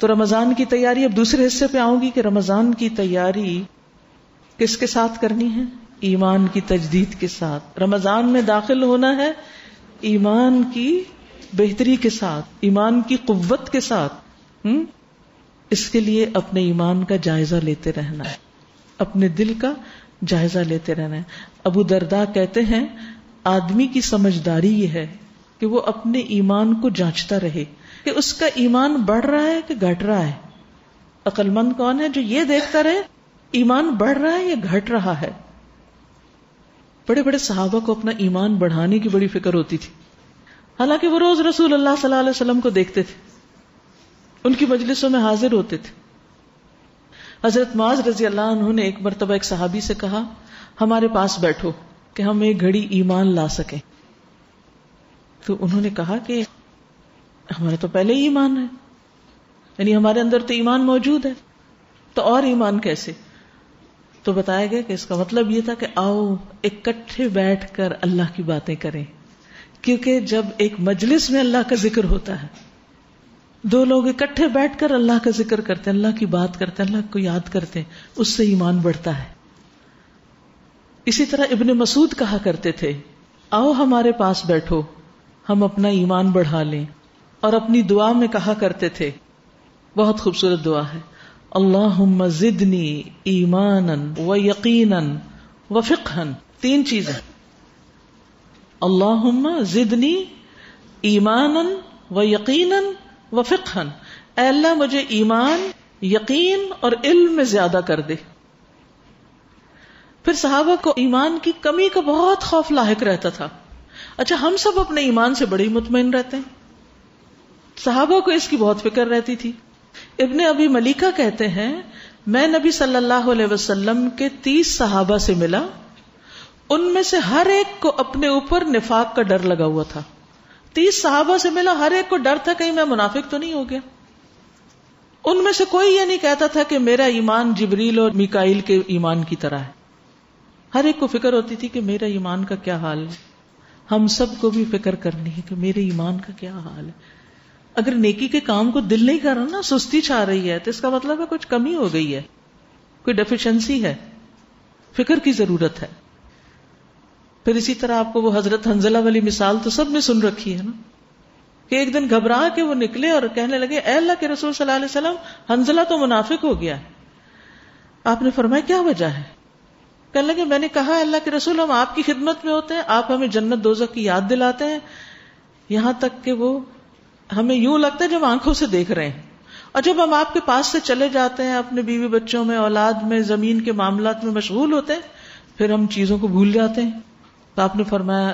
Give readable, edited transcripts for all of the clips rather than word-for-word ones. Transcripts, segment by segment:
تو رمضان کی تیاری، اب دوسرے حصے پہ آؤں گی کہ رمضان کی تیاری کس کے ساتھ کرنی ہے؟ ایمان کی تجدید کے ساتھ. رمضان میں داخل ہونا ہے ایمان کی بہتری کے ساتھ، ایمان کی قوت کے ساتھ. اس کے لیے اپنے ایمان کا جائزہ لیتے رہنا ہے، اپنے دل کا جائزہ لیتے رہنا ہے. ابو درداء کہتے ہیں آدمی کی سمجھداری یہ ہے کہ وہ اپنے ایمان کو جانچتا رہے کہ اس کا ایمان بڑھ رہا ہے کہ گھٹ رہا ہے. عقل مند کون ہے؟ جو یہ دیکھتا رہے ایمان بڑھ رہا ہے یا گھٹ رہا ہے. بڑے بڑے صحابہ کو اپنا ایمان بڑھانے کی بڑی فکر ہوتی تھی، حالانکہ وہ روز رسول اللہ صلی اللہ علیہ وسلم کو دیکھتے تھے، ان کی مجلسوں میں حاضر ہوتے تھے. حضرت معاذ رضی اللہ عنہ نے ایک مرتبہ ایک صحابی سے کہا ہمارے پاس بیٹھو کہ ہم ایک گھڑی ایمان لا سکیں. تو انہوں نے کہا کہ ہمارا تو پہلے ہی ایمان ہے، یعنی ہمارے اندر تو ایمان موجود ہے، تو اور ایمان کیسے؟ تو بتایا گیا کہ اس کا مطلب یہ تھا کہ آؤ اکٹھے بیٹھ کر اللہ کی باتیں کریں، کیونکہ جب ایک مجلس میں اللہ کا ذکر ہوتا ہے، دو لوگ اکٹھے بیٹھ کر اللہ کا ذکر کرتے ہیں، اللہ کی بات کرتے ہیں، اللہ کو یاد کرتے ہیں، اس سے ایمان بڑھتا ہے. اسی طرح ابن مسعود کہا کرتے تھے آؤ ہمارے پاس بیٹھو ہم اپنا ایمان بڑھا لیں. اور اپنی دعا میں کہا کرتے تھے، بہت خوبصورت دعا ہے، اللہم زدنی ایمانا و یقینا و فقہا. 3 چیزیں، اللہم زدنی ایمانا و یقینا و فقہا، اے اللہ مجھے ایمان، یقین اور علم میں زیادہ کر دے. پھر صحابہ کو ایمان کی کمی کا بہت خوف لاحق رہتا تھا. اچھا ہم سب اپنے ایمان سے بڑے مطمئن رہتے ہیں، صحابہ کو اس کی بہت فکر رہتی تھی. ابن ابی ملیکہ کہتے ہیں میں نبی صلی اللہ علیہ وسلم کے 30 صحابہ سے ملا، ان میں سے ہر ایک کو اپنے اوپر نفاق کا ڈر لگا ہوا تھا. 30 صحابہ سے ملا، ہر ایک کو ڈر تھا کہیں میں منافق تو نہیں ہو گیا. ان میں سے کوئی یہ نہیں کہتا تھا کہ میرا ایمان جبریل اور میکائیل کے ایمان کی طرح ہے. ہر ایک کو فکر ہوتی تھی کہ میرا ایمان کا کیا حال ہے. ہم سب کو بھی فکر کرنی ہے کہ میرے ایمان کا کیا حال ہے. اگر نیکی کے کام کو دل نہیں کر رہا نا، سستی چھا رہی ہے، تو اس کا مطلب ہے کچھ کمی ہو گئی ہے، کوئی ڈیفیشنسی ہے، فکر کی ضرورت ہے. پھر اسی طرح آپ کو وہ حضرت حنظلہ والی مثال تو سب نے سن رکھی ہے نا، کہ ایک دن گھبرا کے وہ نکلے اور کہنے لگے اے اللہ کے رسول صلی اللہ علیہ وسلم، حنظلہ تو منافق ہو گیا. آپ نے فرمایا کیا وجہ ہے؟ کہنے لگے میں نے کہا اللہ کے رسول ہم آپ کی خدمت میں ہوتے ہیں، آپ ہمیں جنت دوزخ کی یاد دلاتے ہیں، یہاں تک کہ وہ ہمیں یوں لگتا ہے جب آنکھوں سے دیکھ رہے ہیں، اور جب ہم آپ کے پاس سے چلے جاتے ہیں اپنے بیوی بچوں میں، اولاد میں، زمین کے معاملات میں مشغول ہوتے ہیں، پھر ہم چیزوں کو بھول جاتے ہیں. تو آپ نے فرمایا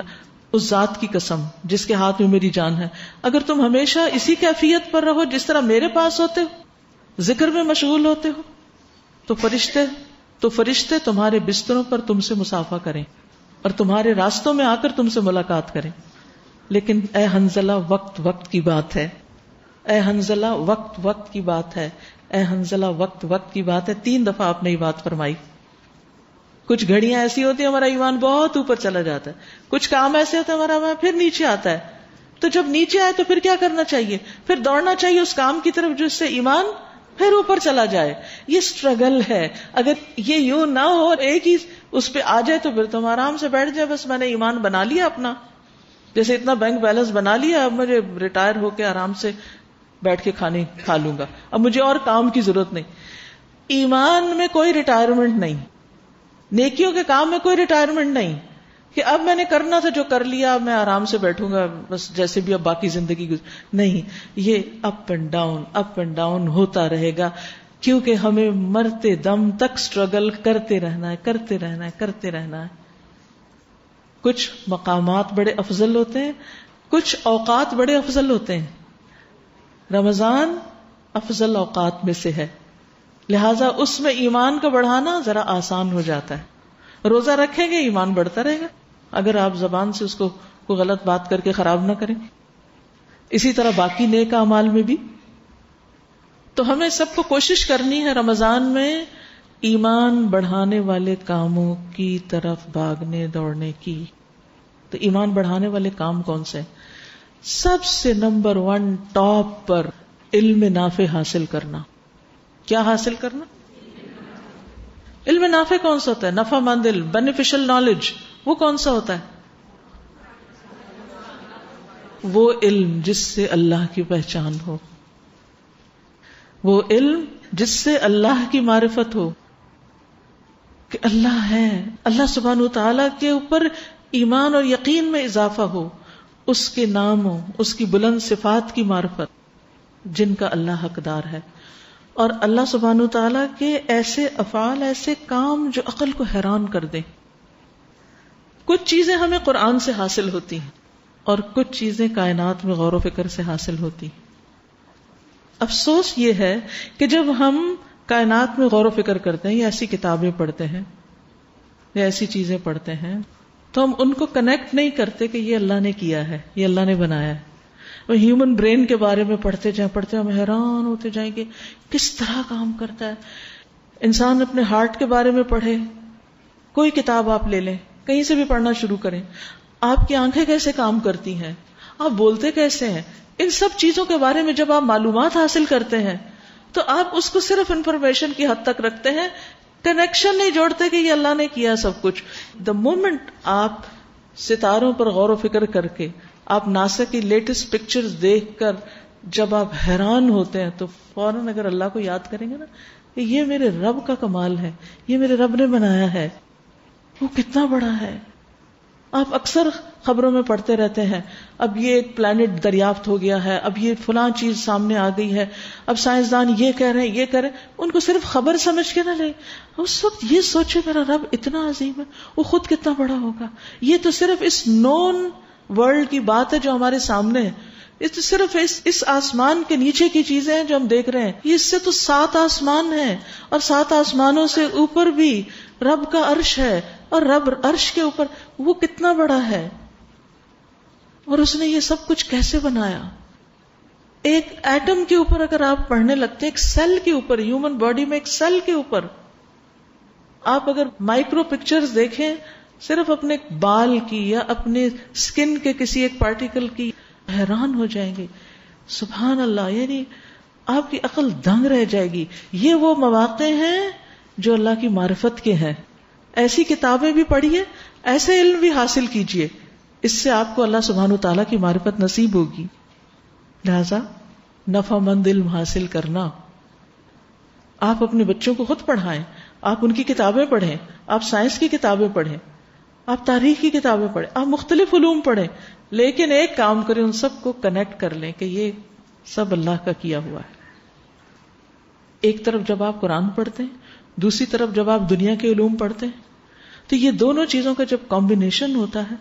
اس ذات کی قسم جس کے ہاتھ میں میری جان ہے، اگر تم ہمیشہ اسی کیفیت پر رہو جس طرح میرے پاس ہوتے ہو، ذکر میں مشغول ہوتے ہو، تو فرشتے تمہارے بستروں پر تم سے مصافحہ کریں اور تمہارے راستوں میں آ کر تم سے ملاقات کریں. لیکن اے حنظلہ وقت وقت کی بات ہے، اے حنظلہ وقت وقت کی بات ہے، اے حنظلہ وقت وقت کی بات ہے. 3 دفعہ آپ نے یہ بات فرمائی. کچھ گھڑیاں ایسی ہوتی ہیں ہمارا ایمان بہت اوپر چلا جاتا ہے، کچھ کام ایسے ہوتے ہیں ہمارا ایمان پھر نیچے آتا ہے. تو جب نیچے آئے تو پھر کیا کرنا چاہیے؟ پھر دوڑنا چاہیے اس کام کی طرف جس سے ایمان پھر اوپر چلا جائے. یہ سٹرگل ہے. اگر یہ یوں نہ ہو ایک ہی اس پہ آ جائے تو پھر تم آرام سے بیٹھ جائے بس میں نے ایمان بنا لیا اپنا، جیسے اتنا بینک بیلنس بنا لیا، اب مجھے ریٹائر ہو کے آرام سے بیٹھ کے کھانے کھا لوں گا، اب مجھے اور کام کی ضرورت نہیں. ایمان میں کوئی ریٹائرمنٹ نہیں، نیکیوں کے کام میں کوئی ریٹائرمنٹ نہیں کہ اب میں نے کرنا تھا جو کر لیا، اب میں آرام سے بیٹھوں گا بس جیسے بھی اب باقی زندگی نہیں. یہ اپ اینڈ ڈاؤن ہوتا رہے گا، کیونکہ ہمیں مرتے دم تک سٹرگل کرتے رہنا ہے. کچھ مقامات بڑے افضل ہوتے ہیں، کچھ اوقات بڑے افضل ہوتے ہیں. رمضان افضل اوقات میں سے ہے، لہذا اس میں ایمان کا بڑھانا ذرا آسان ہو جاتا ہے. روزہ رکھیں گے ایمان بڑھتا رہے گا اگر آپ زبان سے اس کو کوئی غلط بات کر کے خراب نہ کریں. اسی طرح باقی نیک اعمال میں بھی. تو ہمیں سب کو کوشش کرنی ہے رمضان میں ایمان بڑھانے والے کاموں کی طرف بھاگنے دوڑنے کی. تو ایمان بڑھانے والے کام کون سے ہیں؟ سب سے نمبر 1 ٹاپ پر علم نافع حاصل کرنا. کیا حاصل کرنا؟ علم نافع کون سا ہوتا ہے؟ نفع مند علم، بینیفیشل نالج. وہ کون سا ہوتا ہے؟ وہ علم جس سے اللہ کی پہچان ہو، وہ علم جس سے اللہ کی معرفت ہو کہ اللہ ہے، اللہ سبحانہ وتعالی کے اوپر ایمان اور یقین میں اضافہ ہو، اس کے ناموں، اس کی بلند صفات کی معرفت جن کا اللہ حقدار ہے، اور اللہ سبحانہ وتعالی کے ایسے افعال، ایسے کام جو عقل کو حیران کر دیں. کچھ چیزیں ہمیں قرآن سے حاصل ہوتی ہیں اور کچھ چیزیں کائنات میں غور و فکر سے حاصل ہوتی. افسوس یہ ہے کہ جب ہم کائنات میں غور و فکر کرتے ہیں یا ایسی کتابیں پڑھتے ہیں یا ایسی چیزیں پڑھتے ہیں تو ہم ان کو کنیکٹ نہیں کرتے کہ یہ اللہ نے کیا ہے، یہ اللہ نے بنایا ہے. وہ ہیومن برین کے بارے میں پڑھتے ہم حیران ہوتے جائیں گے کس طرح کام کرتا ہے. انسان اپنے ہارٹ کے بارے میں پڑھے، کوئی کتاب آپ لے لیں، کہیں سے بھی پڑھنا شروع کریں، آپ کی آنکھیں کیسے کام کرتی ہیں، آپ بولتے کیسے ہیں، ان سب چیزوں کے بارے میں جب آپ معلومات حاصل کرتے ہیں تو آپ اس کو صرف انفارمیشن کی حد تک رکھتے ہیں، کنیکشن نہیں جوڑتے کہ یہ اللہ نے کیا سب کچھ. دا مومنٹ آپ ستاروں پر غور و فکر کر کے، آپ ناسا کی لیٹسٹ پکچرز دیکھ کر جب آپ حیران ہوتے ہیں تو فوراً اگر اللہ کو یاد کریں گے نا کہ یہ میرے رب کا کمال ہے، یہ میرے رب نے بنایا ہے، وہ کتنا بڑا ہے. آپ اکثر خبروں میں پڑھتے رہتے ہیں اب یہ ایک پلانٹ دریافت ہو گیا ہے، اب یہ فلاں چیز سامنے آ گئی ہے، اب سائنسدان یہ کہہ رہے ہیں، یہ کہہ رہے ہیں. ان کو صرف خبر سمجھ کے نہ لیں، اس وقت یہ سوچے میرا رب اتنا عظیم ہے، وہ خود کتنا بڑا ہوگا. یہ تو صرف اس نون ورلڈ کی بات ہے جو ہمارے سامنے ہے، یہ تو صرف اس آسمان کے نیچے کی چیزیں ہیں جو ہم دیکھ رہے ہیں. یہ اس سے تو 7 آسمان ہیں، اور 7 آسمانوں سے اوپر بھی رب کا عرش ہے، اور رب عرش کے اوپر وہ کتنا بڑا ہے، اور اس نے یہ سب کچھ کیسے بنایا. ایک ایٹم کے اوپر اگر آپ پڑھنے لگتے ہیں، ایک سیل کے اوپر، ہیومن باڈی میں ایک سیل کے اوپر آپ اگر مائکرو پکچرز دیکھیں صرف اپنے بال کی یا اپنے سکن کے کسی ایک پارٹیکل کی، حیران ہو جائیں گے. سبحان اللہ، یعنی آپ کی عقل دنگ رہ جائے گی. یہ وہ مواقع ہیں جو اللہ کی معرفت کے ہیں. ایسی کتابیں بھی پڑھیے، ایسے علم بھی حاصل کیجیے، اس سے آپ کو اللہ سبحانہ وتعالیٰ کی معرفت نصیب ہوگی. لہذا نفع مند علم حاصل کرنا. آپ اپنے بچوں کو خود پڑھائیں، آپ ان کی کتابیں پڑھیں، آپ سائنس کی کتابیں پڑھیں، آپ تاریخ کی کتابیں پڑھیں، آپ مختلف علوم پڑھیں، لیکن ایک کام کریں، ان سب کو کنیکٹ کر لیں کہ یہ سب اللہ کا کیا ہوا ہے. ایک طرف جب آپ قرآن پڑھتے ہیں، دوسری طرف جب آپ دنیا کے علوم پڑھتے ہیں، تو یہ دونوں چیزوں کا جب کمبینیشن ہوتا ہے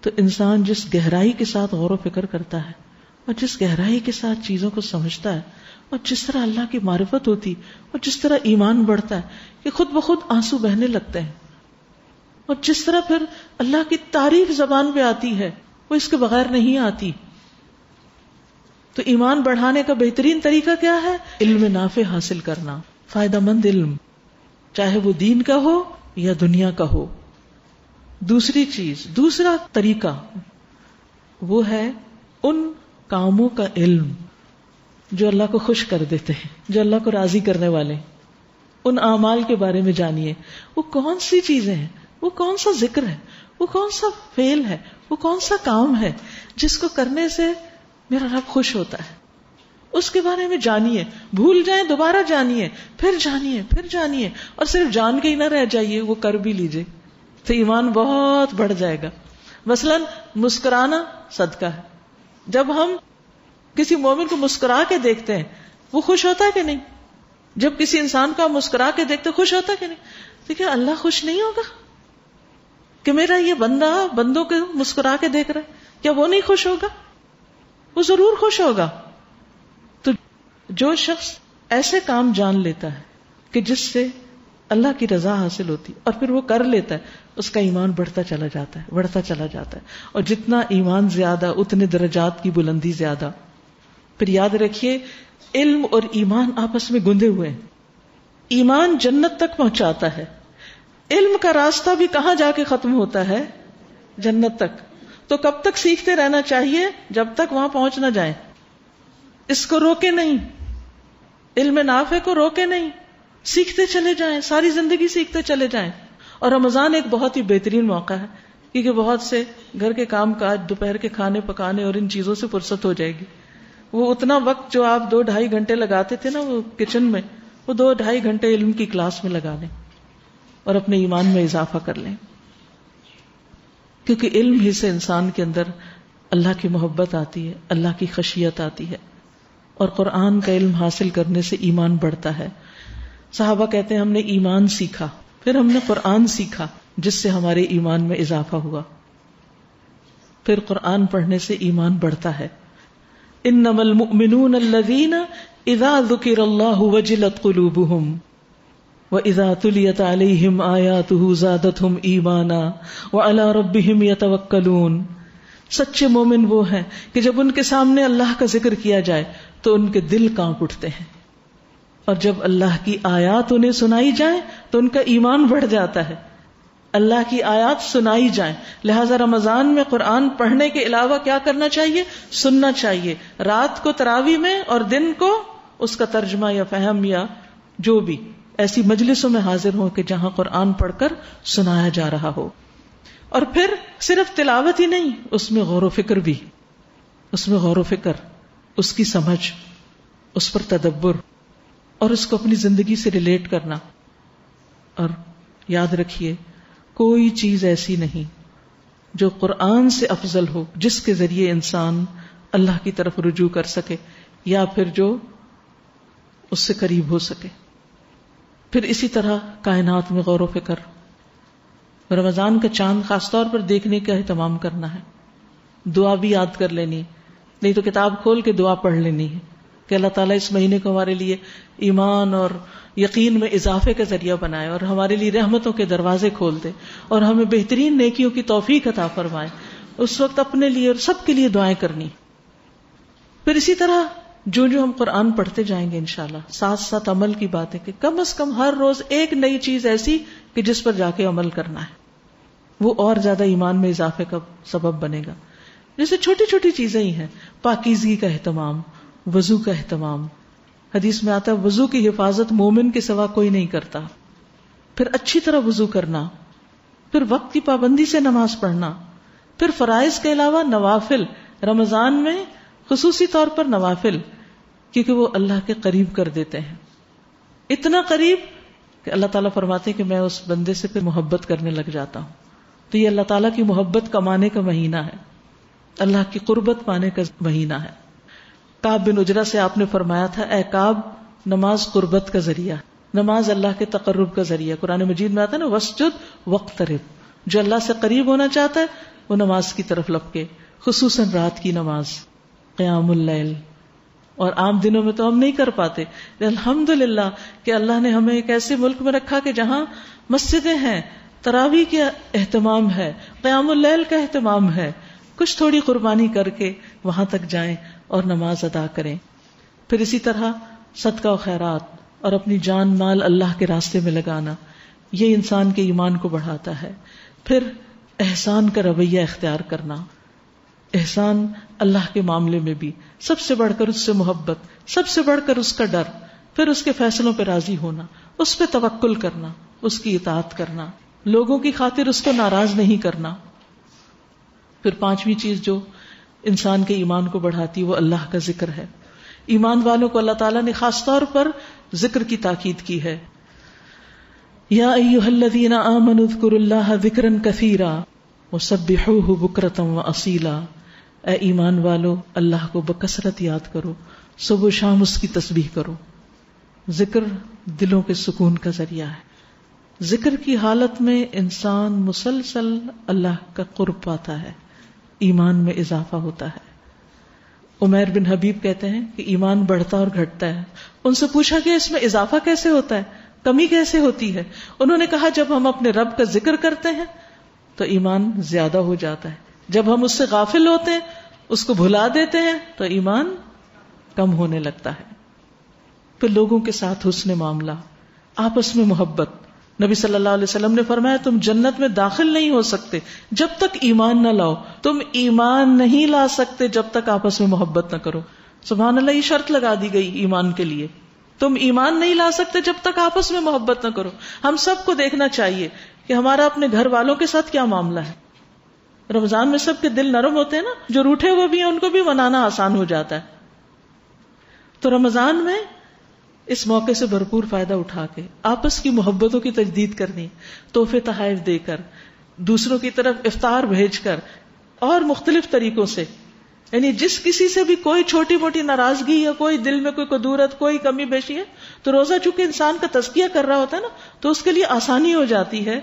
تو انسان جس گہرائی کے ساتھ غور و فکر کرتا ہے اور جس گہرائی کے ساتھ چیزوں کو سمجھتا ہے اور جس طرح اللہ کی معرفت ہوتی اور جس طرح ایمان بڑھتا ہے کہ خود بخود آنسو بہنے لگتے ہیں، اور جس طرح پھر اللہ کی تعریف زبان پہ آتی ہے وہ اس کے بغیر نہیں آتی. تو ایمان بڑھانے کا بہترین طریقہ کیا ہے؟ علم نافع حاصل کرنا، فائدہ مند علم، چاہے وہ دین کا ہو یا دنیا کا ہو. دوسری چیز، دوسرا طریقہ وہ ہے ان کاموں کا علم جو اللہ کو خوش کر دیتے ہیں، جو اللہ کو راضی کرنے والے. ان اعمال کے بارے میں جانیے، وہ کون سی چیزیں ہیں، وہ کون سا ذکر ہے، وہ کون سا فعل ہے، وہ کون سا کام ہے جس کو کرنے سے میرا رب خوش ہوتا ہے. اس کے بارے میں جانیے، بھول جائیں دوبارہ جانیے، پھر جانیے، پھر جانیے، اور صرف جان کے ہی نہ رہ جائیے، وہ کر بھی لیجئے تو ایمان بہت بڑھ جائے گا. مثلا مسکرانا صدقہ ہے. جب ہم کسی مومن کو مسکرا کے دیکھتے ہیں وہ خوش ہوتا ہے کہ نہیں؟ جب کسی انسان کو مسکرا کے دیکھتے خوش ہوتا ہے کہ نہیں؟ تو کیا اللہ خوش نہیں ہوگا کہ میرا یہ بندہ بندوں کو مسکرا کے دیکھ رہا ہے؟ کیا وہ نہیں خوش ہوگا؟ وہ ضرور خوش ہوگا. تو جو شخص ایسے کام جان لیتا ہے کہ جس سے اللہ کی رضا حاصل ہوتی اور پھر وہ کر لیتا ہے، اس کا ایمان بڑھتا چلا جاتا ہے، بڑھتا چلا جاتا ہے. اور جتنا ایمان زیادہ اتنے درجات کی بلندی زیادہ. پھر یاد رکھیے علم اور ایمان آپس میں گندے ہوئے ہیں. ایمان جنت تک پہنچاتا ہے، علم کا راستہ بھی کہاں جا کے ختم ہوتا ہے؟ جنت تک. تو کب تک سیکھتے رہنا چاہیے؟ جب تک وہاں پہنچ نہ جائیں. اس کو روکے نہیں، علم نافع کو روکے نہیں، سیکھتے چلے جائیں، ساری زندگی سیکھتے چلے جائیں. اور رمضان ایک بہت ہی بہترین موقع ہے، کیونکہ بہت سے گھر کے کام کاج، دوپہر کے کھانے پکانے اور ان چیزوں سے فرصت ہو جائے گی. وہ اتنا وقت جو آپ 2-2.5 گھنٹے لگاتے تھے نا وہ کچن میں، وہ 2-2.5 گھنٹے علم کی کلاس میں لگا لیں اور اپنے ایمان میں اضافہ کر لیں. کیونکہ علم ہی سے انسان کے اندر اللہ کی محبت آتی ہے، اللہ کی خشیت آتی ہے، اور قرآن کا علم حاصل کرنے سے ایمان بڑھتا ہے. صحابہ کہتے ہیں ہم نے ایمان سیکھا، پھر ہم نے قرآن سیکھا جس سے ہمارے ایمان میں اضافہ ہوا. پھر قرآن پڑھنے سے ایمان بڑھتا ہے. انما المؤمنون الذین اذا ذکر اللہ وجلت قلوبہم وَإِذَا تُلِيَتْ عَلَيْهِمْ آيَاتُهُ زَادَتْهُمْ إِيمَانًا وَعَلَى رَبِّهِمْ يَتَوَكَّلُونَ. سچے مومن وہ ہیں کہ جب ان کے سامنے اللہ کا ذکر کیا جائے تو ان کے دل کانپ اٹھتے ہیں، اور جب اللہ کی آیات انہیں سنائی جائیں تو ان کا ایمان بڑھ جاتا ہے. اللہ کی آیات سنائی جائیں، لہذا رمضان میں قرآن پڑھنے کے علاوہ کیا کرنا چاہیے؟ سننا چاہیے. رات کو تراویح میں اور دن کو اس کا ترجمہ یا فہم یا جو بھی ایسی مجلسوں میں حاضر ہوں کہ جہاں قرآن پڑھ کر سنایا جا رہا ہو. اور پھر صرف تلاوت ہی نہیں، اس میں غور و فکر بھی، اس میں غور و فکر، اس کی سمجھ، اس پر تدبر، اور اس کو اپنی زندگی سے ریلیٹ کرنا. اور یاد رکھیے کوئی چیز ایسی نہیں جو قرآن سے افضل ہو جس کے ذریعے انسان اللہ کی طرف رجوع کر سکے یا پھر جو اس سے قریب ہو سکے. پھر اسی طرح کائنات میں غور و فکر. رمضان کا چاند خاص طور پر دیکھنے کا اہتمام کرنا ہے. دعا بھی یاد کر لینی، نہیں تو کتاب کھول کے دعا پڑھ لینی ہے کہ اللہ تعالیٰ اس مہینے کو ہمارے لیے ایمان اور یقین میں اضافے کا ذریعہ بنائے اور ہمارے لیے رحمتوں کے دروازے کھول دے اور ہمیں بہترین نیکیوں کی توفیق عطا فرمائے. اس وقت اپنے لیے اور سب کے لیے دعائیں کرنی. پھر اسی طرح جو ہم قرآن پڑھتے جائیں گے انشاءاللہ، ساتھ ساتھ عمل کی بات ہے کہ کم از کم ہر روز ایک نئی چیز ایسی کہ جس پر جا کے عمل کرنا ہے، وہ اور زیادہ ایمان میں اضافے کا سبب بنے گا. جیسے چھوٹی چھوٹی چیزیں ہی ہیں، پاکیزگی کا اہتمام، وضو کا اہتمام. حدیث میں آتا ہے وضو کی حفاظت مومن کے سوا کوئی نہیں کرتا. پھر اچھی طرح وضو کرنا، پھر وقت کی پابندی سے نماز پڑھنا، پھر فرائض کے علاوہ نوافل. رمضان میں خصوصی طور پر نوافل، کیونکہ وہ اللہ کے قریب کر دیتے ہیں، اتنا قریب کہ اللہ تعالیٰ فرماتے ہیں کہ میں اس بندے سے پھر محبت کرنے لگ جاتا ہوں. تو یہ اللہ تعالیٰ کی محبت کمانے کا مہینہ ہے، اللہ کی قربت پانے کا مہینہ ہے. کعب بن عجرہ سے آپ نے فرمایا تھا اے کعب، نماز قربت کا ذریعہ، نماز اللہ کے تقرب کا ذریعہ. قرآن مجید میں آتا ہے نا وسجد وقترب، جو اللہ سے قریب ہونا چاہتا ہے وہ نماز کی طرف لپکے، خصوصاً رات کی نماز، قیام اللیل. اور عام دنوں میں تو ہم نہیں کر پاتے. الحمدللہ کہ اللہ نے ہمیں ایک ایسے ملک میں رکھا کہ جہاں مسجدیں ہیں، تراویح کا اہتمام ہے، قیام اللیل کا اہتمام ہے. کچھ تھوڑی قربانی کر کے وہاں تک جائیں اور نماز ادا کریں. پھر اسی طرح صدقہ و خیرات اور اپنی جان مال اللہ کے راستے میں لگانا، یہ انسان کے ایمان کو بڑھاتا ہے. پھر احسان کا رویہ اختیار کرنا، احسان اللہ کے معاملے میں بھی، سب سے بڑھ کر اس سے محبت، سب سے بڑھ کر اس کا ڈر، پھر اس کے فیصلوں پہ راضی ہونا، اس پہ توکل کرنا، اس کی اطاعت کرنا، لوگوں کی خاطر اس کو ناراض نہیں کرنا. پھر پانچویں چیز جو انسان کے ایمان کو بڑھاتی وہ اللہ کا ذکر ہے. ایمان والوں کو اللہ تعالیٰ نے خاص طور پر ذکر کی تاکید کی ہے. یا ایھا الذین آمنوا اذکروا اللہ ذکرا کثیرا وسبحوہ بکرۃ واصیلا. اے ایمان والو، اللہ کو بکثرت یاد کرو، صبح و شام اس کی تسبیح کرو. ذکر دلوں کے سکون کا ذریعہ ہے. ذکر کی حالت میں انسان مسلسل اللہ کا قرب پاتا ہے، ایمان میں اضافہ ہوتا ہے. عمیر بن حبیب کہتے ہیں کہ ایمان بڑھتا اور گھٹتا ہے. ان سے پوچھا کہ اس میں اضافہ کیسے ہوتا ہے، کمی کیسے ہوتی ہے؟ انہوں نے کہا جب ہم اپنے رب کا ذکر کرتے ہیں تو ایمان زیادہ ہو جاتا ہے، جب ہم اس سے غافل ہوتے ہیں، اس کو بھلا دیتے ہیں تو ایمان کم ہونے لگتا ہے. پھر لوگوں کے ساتھ حسن معاملہ، آپس میں محبت. نبی صلی اللہ علیہ وسلم نے فرمایا تم جنت میں داخل نہیں ہو سکتے جب تک ایمان نہ لاؤ. تم ایمان نہیں لا سکتے جب تک آپس میں محبت نہ کرو. سبحان اللہ، یہ شرط لگا دی گئی ایمان کے لیے. تم ایمان نہیں لا سکتے جب تک آپس میں محبت نہ کرو. ہم سب کو دیکھنا چاہیے کہ ہمارا اپنے گھر والوں کے ساتھ کیا معاملہ ہے. رمضان میں سب کے دل نرم ہوتے ہیں نا، جو روٹھے ہوئے بھی ہیں ان کو بھی منانا آسان ہو جاتا ہے. تو رمضان میں اس موقع سے بھرپور فائدہ اٹھا کے آپس کی محبتوں کی تجدید کرنی، تحفے تحائف دے کر، دوسروں کی طرف افطار بھیج کر، اور مختلف طریقوں سے، یعنی جس کسی سے بھی کوئی چھوٹی موٹی ناراضگی یا کوئی دل میں کوئی کدورت، کوئی کمی بیشی ہے، تو روزہ چونکہ انسان کا تزکیہ کر رہا ہوتا ہے نا، تو اس کے لیے آسانی ہو جاتی ہے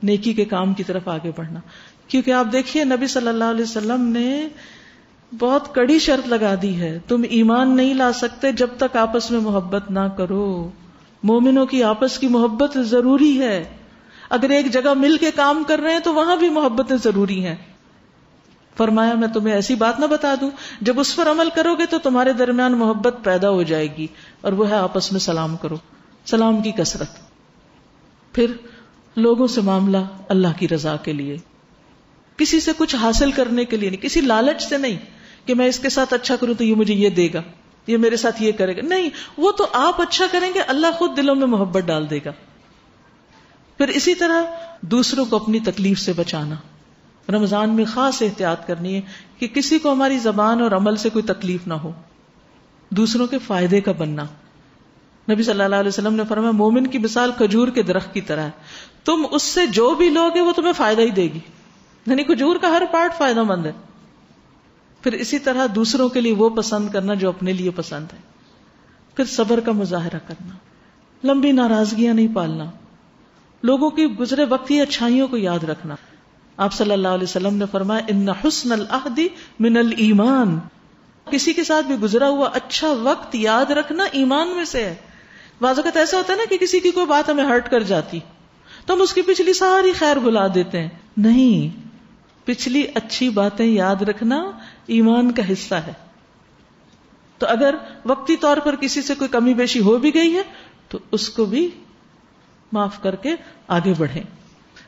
نیکی کے کام کی طرف آگے بڑھنا. کیونکہ آپ دیکھیے نبی صلی اللہ علیہ وسلم نے بہت کڑی شرط لگا دی ہے، تم ایمان نہیں لا سکتے جب تک آپس میں محبت نہ کرو. مومنوں کی آپس کی محبت ضروری ہے. اگر ایک جگہ مل کے کام کر رہے ہیں تو وہاں بھی محبتیں ضروری ہیں. فرمایا میں تمہیں ایسی بات نہ بتا دوں جب اس پر عمل کرو گے تو تمہارے درمیان محبت پیدا ہو جائے گی، اور وہ ہے آپس میں سلام کرو، سلام کی کثرت. پھر لوگوں سے معاملہ اللہ کی رضا کے لیے، کسی سے کچھ حاصل کرنے کے لیے نہیں، کسی لالچ سے نہیں کہ میں اس کے ساتھ اچھا کروں تو یہ مجھے یہ دے گا، یہ میرے ساتھ یہ کرے گا. نہیں، وہ تو آپ اچھا کریں گے اللہ خود دلوں میں محبت ڈال دے گا. پھر اسی طرح دوسروں کو اپنی تکلیف سے بچانا. رمضان میں خاص احتیاط کرنی ہے کہ کسی کو ہماری زبان اور عمل سے کوئی تکلیف نہ ہو، دوسروں کے فائدے کا بننا. نبی صلی اللہ علیہ وسلم نے فرمایا مومن کی مثال کھجور کے درخت کی طرح ہے، تم اس سے جو بھی لوگے وہ تمہیں فائدہ ہی دے گی. یعنی کھجور کا ہر پارٹ فائدہ مند ہے. پھر اسی طرح دوسروں کے لیے وہ پسند کرنا جو اپنے لیے پسند ہے. پھر صبر کا مظاہرہ کرنا، لمبی ناراضگیاں نہیں پالنا، لوگوں کی گزرے وقت کی اچھائیوں کو یاد رکھنا. آپ صلی اللہ علیہ وسلم نے فرمایا ان حسن العہد من الایمان، کسی کے ساتھ بھی گزرا ہوا اچھا وقت یاد رکھنا ایمان میں سے ہے. بعض اوقات ایسا ہوتا ہے نا کہ کسی کی کوئی بات ہمیں ہرٹ کر جاتی تو ہم اس کی پچھلی ساری خیر بھلا دیتے ہیں. نہیں، پچھلی اچھی باتیں یاد رکھنا ایمان کا حصہ ہے. تو اگر وقتی طور پر کسی سے کوئی کمی بیشی ہو بھی گئی ہے تو اس کو بھی معاف کر کے آگے بڑھیں.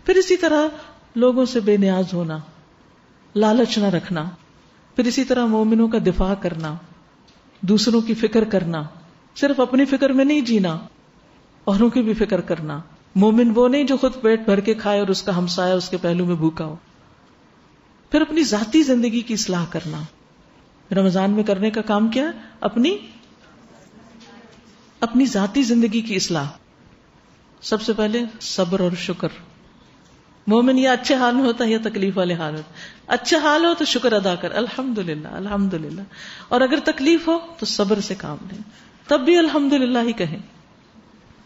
پھر اسی طرح لوگوں سے بے نیاز ہونا، لالچ نہ رکھنا. پھر اسی طرح مومنوں کا دفاع کرنا، دوسروں کی فکر کرنا، صرف اپنی فکر میں نہیں جینا، اوروں کی بھی فکر کرنا. مومن وہ نہیں جو خود پیٹ بھر کے کھائے اور اس کا ہمسایہ اس کے پہلو میں بھوکا ہو. پھر اپنی ذاتی زندگی کی اصلاح کرنا. رمضان میں کرنے کا کام کیا ہے؟ اپنی ذاتی زندگی کی اصلاح. سب سے پہلے صبر اور شکر. مومن یا اچھے حال میں ہوتا ہے یا تکلیف والے حال میں. اچھا حال ہو تو شکر ادا کر، الحمدللہ الحمدللہ، اور اگر تکلیف ہو تو صبر سے کام لیں، تب بھی الحمدللہ ہی کہیں.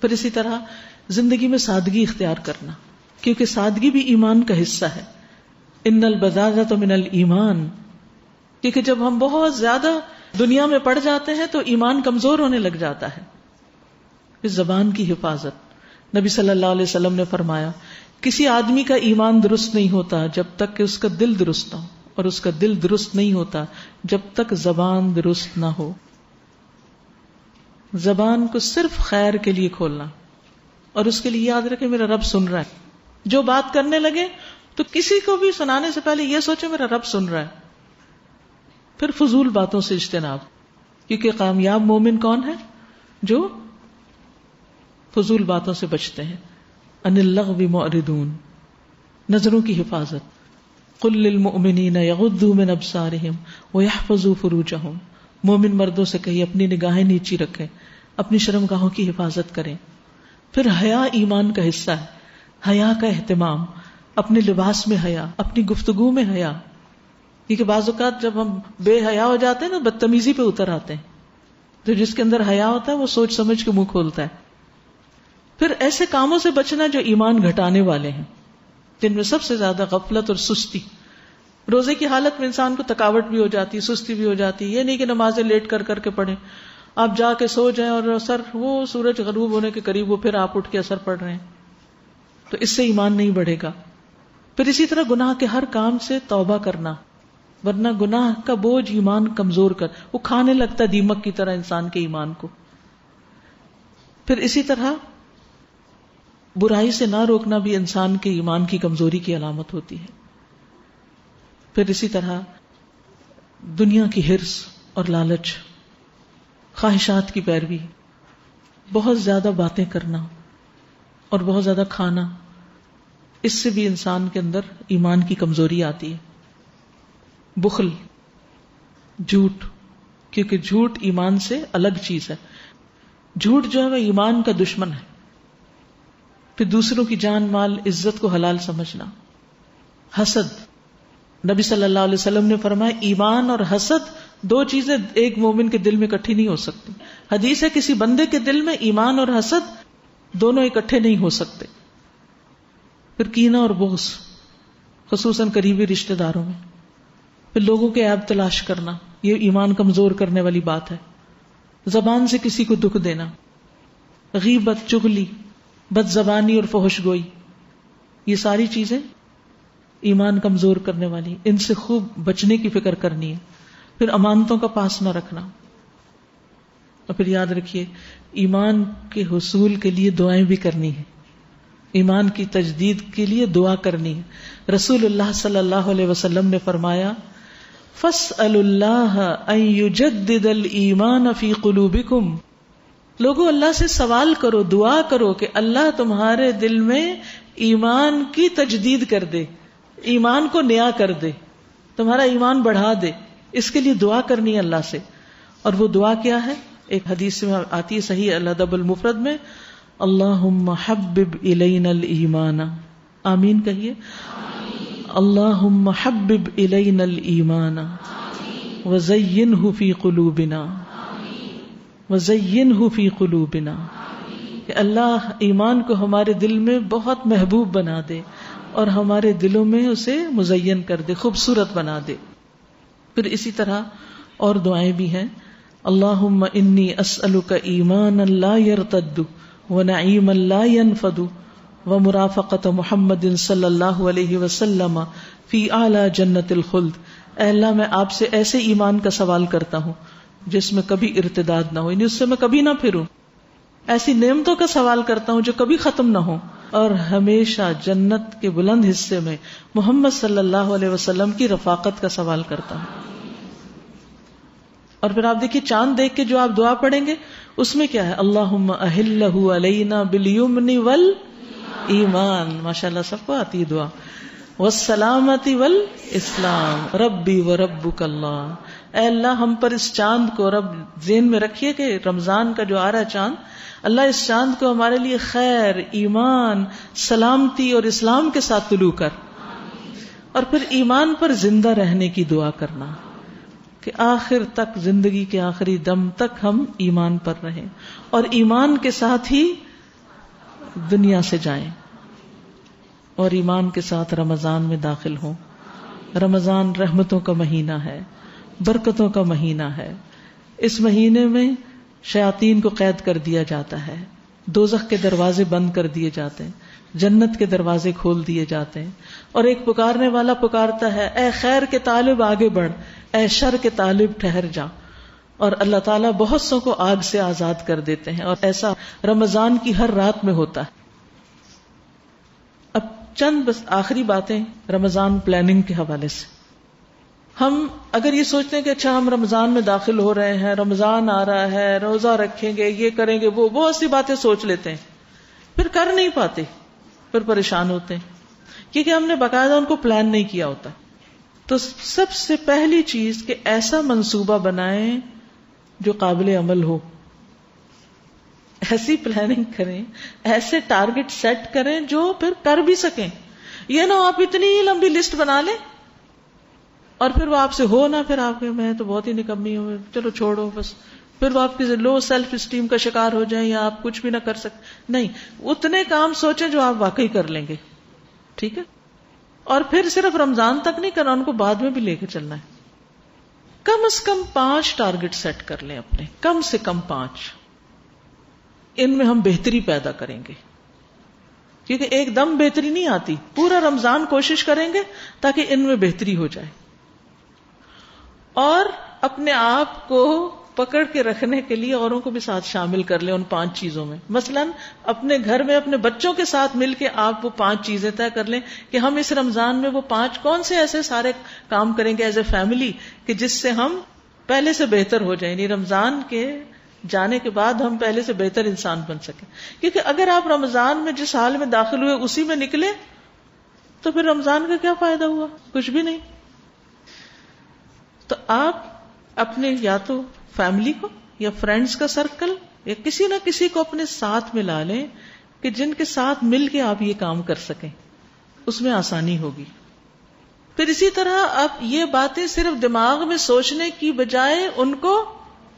پھر اسی طرح زندگی میں سادگی اختیار کرنا، کیونکہ سادگی بھی ایمان کا حصہ ہے. ان البذاذۃ من الایمان، کیونکہ جب ہم بہت زیادہ دنیا میں پڑ جاتے ہیں تو ایمان کمزور ہونے لگ جاتا ہے. اس زبان کی حفاظت، نبی صلی اللہ علیہ وسلم نے فرمایا کسی آدمی کا ایمان درست نہیں ہوتا جب تک کہ اس کا دل درست نہ ہو، اور اس کا دل درست نہیں ہوتا جب تک زبان درست نہ ہو. زبان کو صرف خیر کے لیے کھولنا، اور اس کے لیے یاد رکھے میرا رب سن رہا ہے. جو بات کرنے لگے تو کسی کو بھی سنانے سے پہلے یہ سوچے میرا رب سن رہا ہے. پھر فضول باتوں سے اجتناب، کیونکہ کامیاب مومن کون ہے؟ جو فضول باتوں سے بچتے ہیں. ان اللغو معرضون، نظروں کی حفاظت. قل للمؤمنین یغضوا من ابصارہم ویحفظوا فروجہم، مومن مردوں سے کہیے اپنی نگاہیں نیچی رکھیں، اپنی شرمگاہوں کی حفاظت کریں. پھر حیا ایمان کا حصہ ہے، حیا کا اہتمام، اپنے لباس میں حیا، اپنی گفتگو میں حیا. کیونکہ بعض اوقات جب ہم بے حیا ہو جاتے ہیں نا بدتمیزی پہ اتر آتے ہیں. تو جس کے اندر حیا ہوتا ہے وہ سوچ سمجھ کے منہ کھولتا ہے. پھر ایسے کاموں سے بچنا جو ایمان گھٹانے والے ہیں، جن میں سب سے زیادہ غفلت اور سستی. روزے کی حالت میں انسان کو تھکاوٹ بھی ہو جاتی، سستی بھی ہو جاتی. یہ نہیں کہ نمازیں لیٹ کر کر کے پڑھیں، آپ جا کے سو جائیں اور اثر وہ سورج غروب ہونے کے قریب وہ پھر آپ اٹھ کے اثر پڑھ رہے ہیں، تو اس سے ایمان نہیں بڑھے گا. پھر اسی طرح گناہ کے ہر کام سے توبہ کرنا، ورنہ گناہ کا بوجھ ایمان کمزور وہ کھانے لگتا ہے دیمک کی طرح انسان کے ایمان کو. پھر اسی طرح برائی سے نہ روکنا بھی انسان کے ایمان کی کمزوری کی علامت ہوتی ہے. پھر اسی طرح دنیا کی حرص اور لالچ خواہشات کی پیروی، بہت زیادہ باتیں کرنا اور بہت زیادہ کھانا، اس سے بھی انسان کے اندر ایمان کی کمزوری آتی ہے۔ بخل، جھوٹ، کیونکہ جھوٹ ایمان سے الگ چیز ہے۔ جھوٹ جو ہے وہ ایمان کا دشمن ہے۔ پھر دوسروں کی جان مال عزت کو حلال سمجھنا۔ حسد، نبی صلی اللہ علیہ وسلم نے فرمایا ایمان اور حسد دو چیزیں ایک مومن کے دل میں اکٹھی نہیں ہو سکتی۔ حدیث ہے کسی بندے کے دل میں ایمان اور حسد دونوں اکٹھے نہیں ہو سکتے۔ پھر کینہ اور بغض، خصوصاً قریبی رشتہ داروں میں۔ پھر لوگوں کے عیب تلاش کرنا، یہ ایمان کمزور کرنے والی بات ہے۔ زبان سے کسی کو دکھ دینا، غیبت، چغلی، بد زبانی اور فحش گوئی، یہ ساری چیزیں ایمان کمزور کرنے والی، ان سے خوب بچنے کی فکر کرنی ہے۔ پھر امانتوں کا پاس نہ رکھنا، اور پھر یاد رکھیے ایمان کے حصول کے لیے دعائیں بھی کرنی ہیں، ایمان کی تجدید کے لیے دعا کرنی ہے۔ رسول اللہ صلی اللہ علیہ وسلم نے فرمایا فَاسْأَلُوا اللَّهَ أَن يُجَدِّدَ الْإِيمَانَ فِي قُلُوبِكُمْ، لوگوں اللہ سے سوال کرو، دعا کرو کہ اللہ تمہارے دل میں ایمان کی تجدید کر دے، ایمان کو نیا کر دے، تمہارا ایمان بڑھا دے۔ اس کے لیے دعا کرنی ہے اللہ سے۔ اور وہ دعا کیا ہے؟ ایک حدیث میں آتی ہے صحیح الادب المفرد میں، اللہم حبب الینا الایمان، آمین کہیے، اللہم حبب الینا الایمان وزینہ فی قلوبنا، وزینہ فی قلوبنا، کہ اللہ ایمان کو ہمارے دل میں بہت محبوب بنا دے اور ہمارے دلوں میں اسے مزین کر دے، خوبصورت بنا دے۔ پھر اسی طرح اور دعائیں بھی ہیں، اللہم انی اسألک ایمانا لا یرتد ونعیما لا ینفد ومرافقت محمد صلی اللہ علیہ وسلم فی اعلی جنت الخلد۔ اے اللہ میں آپ سے ایسے ایمان کا سوال کرتا ہوں جس میں کبھی ارتداد نہ ہو، یعنی اس سے میں کبھی نہ پھروں، ایسی نعمتوں کا سوال کرتا ہوں جو کبھی ختم نہ ہو، اور ہمیشہ جنت کے بلند حصے میں محمد صلی اللہ علیہ وسلم کی رفاقت کا سوال کرتا ہوں۔ اور پھر آپ دیکھیے چاند دیکھ کے جو آپ دعا پڑھیں گے اس میں کیا ہے، اللہم اہلہ علینا بالیمن والایمان، ماشاءاللہ سب کو آتی ہے دعا، والسلامتی والاسلام ربی وربک اللہ۔ اے اللہ ہم پر اس چاند کو، رب ذہن میں رکھیے کہ رمضان کا جو آ رہا ہے چاند، اللہ اس چاند کو ہمارے لیے خیر، ایمان، سلامتی اور اسلام کے ساتھ طلوع کر۔ اور پھر ایمان پر زندہ رہنے کی دعا کرنا کہ آخر تک، زندگی کے آخری دم تک ہم ایمان پر رہیں اور ایمان کے ساتھ ہی دنیا سے جائیں، اور ایمان کے ساتھ رمضان میں داخل ہوں۔ رمضان رحمتوں کا مہینہ ہے، برکتوں کا مہینہ ہے۔ اس مہینے میں شیاطین کو قید کر دیا جاتا ہے، دوزخ کے دروازے بند کر دیے جاتے ہیں، جنت کے دروازے کھول دیے جاتے ہیں، اور ایک پکارنے والا پکارتا ہے، اے خیر کے طالب آگے بڑھ، اے شر کے طالب ٹھہر جا۔ اور اللہ تعالیٰ بہت سو کو آگ سے آزاد کر دیتے ہیں، اور ایسا رمضان کی ہر رات میں ہوتا ہے۔ اب چند بس آخری باتیں رمضان پلاننگ کے حوالے سے۔ ہم اگر یہ سوچتے ہیں کہ اچھا ہم رمضان میں داخل ہو رہے ہیں، رمضان آ رہا ہے، روزہ رکھیں گے، یہ کریں گے، وہ بہت سی باتیں سوچ لیتے ہیں، پھر کر نہیں پاتے، پھر پریشان ہوتے ہیں، کیونکہ ہم نے باقاعدہ ان کو پلان نہیں کیا ہوتا۔ تو سب سے پہلی چیز کہ ایسا منصوبہ بنائیں جو قابل عمل ہو، ایسی پلاننگ کریں، ایسے ٹارگٹ سیٹ کریں جو پھر کر بھی سکیں۔ یہ نہ آپ اتنی لمبی لسٹ بنا لیں اور پھر وہ آپ سے ہو نہ، پھر آپ کہ میں تو بہت ہی نکمی ہوں، چلو چھوڑو بس، پھر وہ آپ کی لو سیلف اسٹیم کا شکار ہو جائیں یا آپ کچھ بھی نہ کر سکیں۔ نہیں، اتنے کام سوچیں جو آپ واقعی کر لیں گے، ٹھیک ہے؟ اور پھر صرف رمضان تک نہیں کرنا، ان کو بعد میں بھی لے کے چلنا ہے۔ کم از کم 5 ٹارگٹ سیٹ کر لیں اپنے، کم سے کم 5، ان میں ہم بہتری پیدا کریں گے، کیونکہ ایک دم بہتری نہیں آتی، پورا رمضان کوشش کریں گے تاکہ ان میں بہتری ہو جائے۔ اور اپنے آپ کو پکڑ کے رکھنے کے لیے اوروں کو بھی ساتھ شامل کر لیں ان 5 چیزوں میں۔ مثلا اپنے گھر میں اپنے بچوں کے ساتھ مل کے آپ وہ 5 چیزیں طے کر لیں کہ ہم اس رمضان میں وہ 5 کون سے ایسے سارے کام کریں گے ایز اے فیملی کہ جس سے ہم پہلے سے بہتر ہو جائیں، یعنی رمضان کے جانے کے بعد ہم پہلے سے بہتر انسان بن سکیں. کیونکہ اگر آپ رمضان میں جس حال میں داخل ہوئے اسی میں نکلے تو پھر رمضان کا کیا فائدہ ہوا؟ کچھ بھی نہیں. تو آپ اپنے یا تو فیملی کو یا فرینڈز کا سرکل یا کسی نہ کسی کو اپنے ساتھ ملا لیں کہ جن کے ساتھ مل کے آپ یہ کام کر سکیں, اس میں آسانی ہوگی. پھر اسی طرح آپ یہ باتیں صرف دماغ میں سوچنے کی بجائے ان کو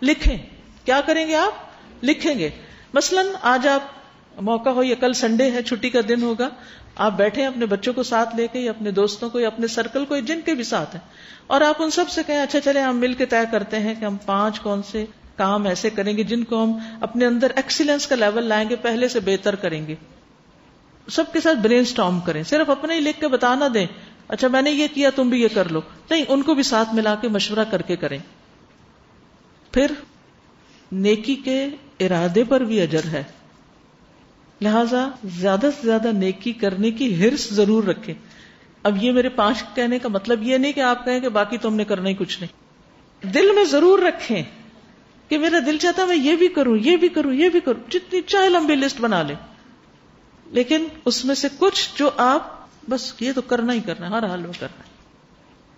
لکھیں. کیا کریں گے آپ؟ لکھیں گے. مثلاً آج آپ موقع ہو یا کل سنڈے ہے, چھٹی کا دن ہوگا, آپ بیٹھے اپنے بچوں کو ساتھ لے کے یا اپنے دوستوں کو یا اپنے سرکل کو جن کے بھی ساتھ ہیں, اور آپ ان سب سے کہیں اچھا چلے ہم مل کے طے کرتے ہیں کہ ہم 5 کون سے کام ایسے کریں گے جن کو ہم اپنے اندر ایکسیلنس کا لیول لائیں گے, پہلے سے بہتر کریں گے. سب کے ساتھ برین سٹارم کریں. صرف اپنے ہی لکھ کے بتا نہ دیں اچھا میں نے یہ کیا تم بھی یہ کر لو, نہیں, ان کو بھی ساتھ ملا کے مشورہ کر کے کریں. پھر نیکی کے ارادے پر بھی اجر ہے, لہذا زیادہ سے زیادہ نیکی کرنے کی ہرس ضرور رکھیں. اب یہ میرے 5 کہنے کا مطلب یہ نہیں کہ آپ کہیں کہ باقی تم نے کرنا ہی کچھ نہیں. دل میں ضرور رکھیں کہ میرا دل چاہتا میں یہ بھی کروں, یہ بھی کروں, یہ بھی کروں, جتنی چاہے لمبی لسٹ بنا لیں, لیکن اس میں سے کچھ جو آپ بس یہ تو کرنا ہی کرنا, ہر حال میں کرنا ہے.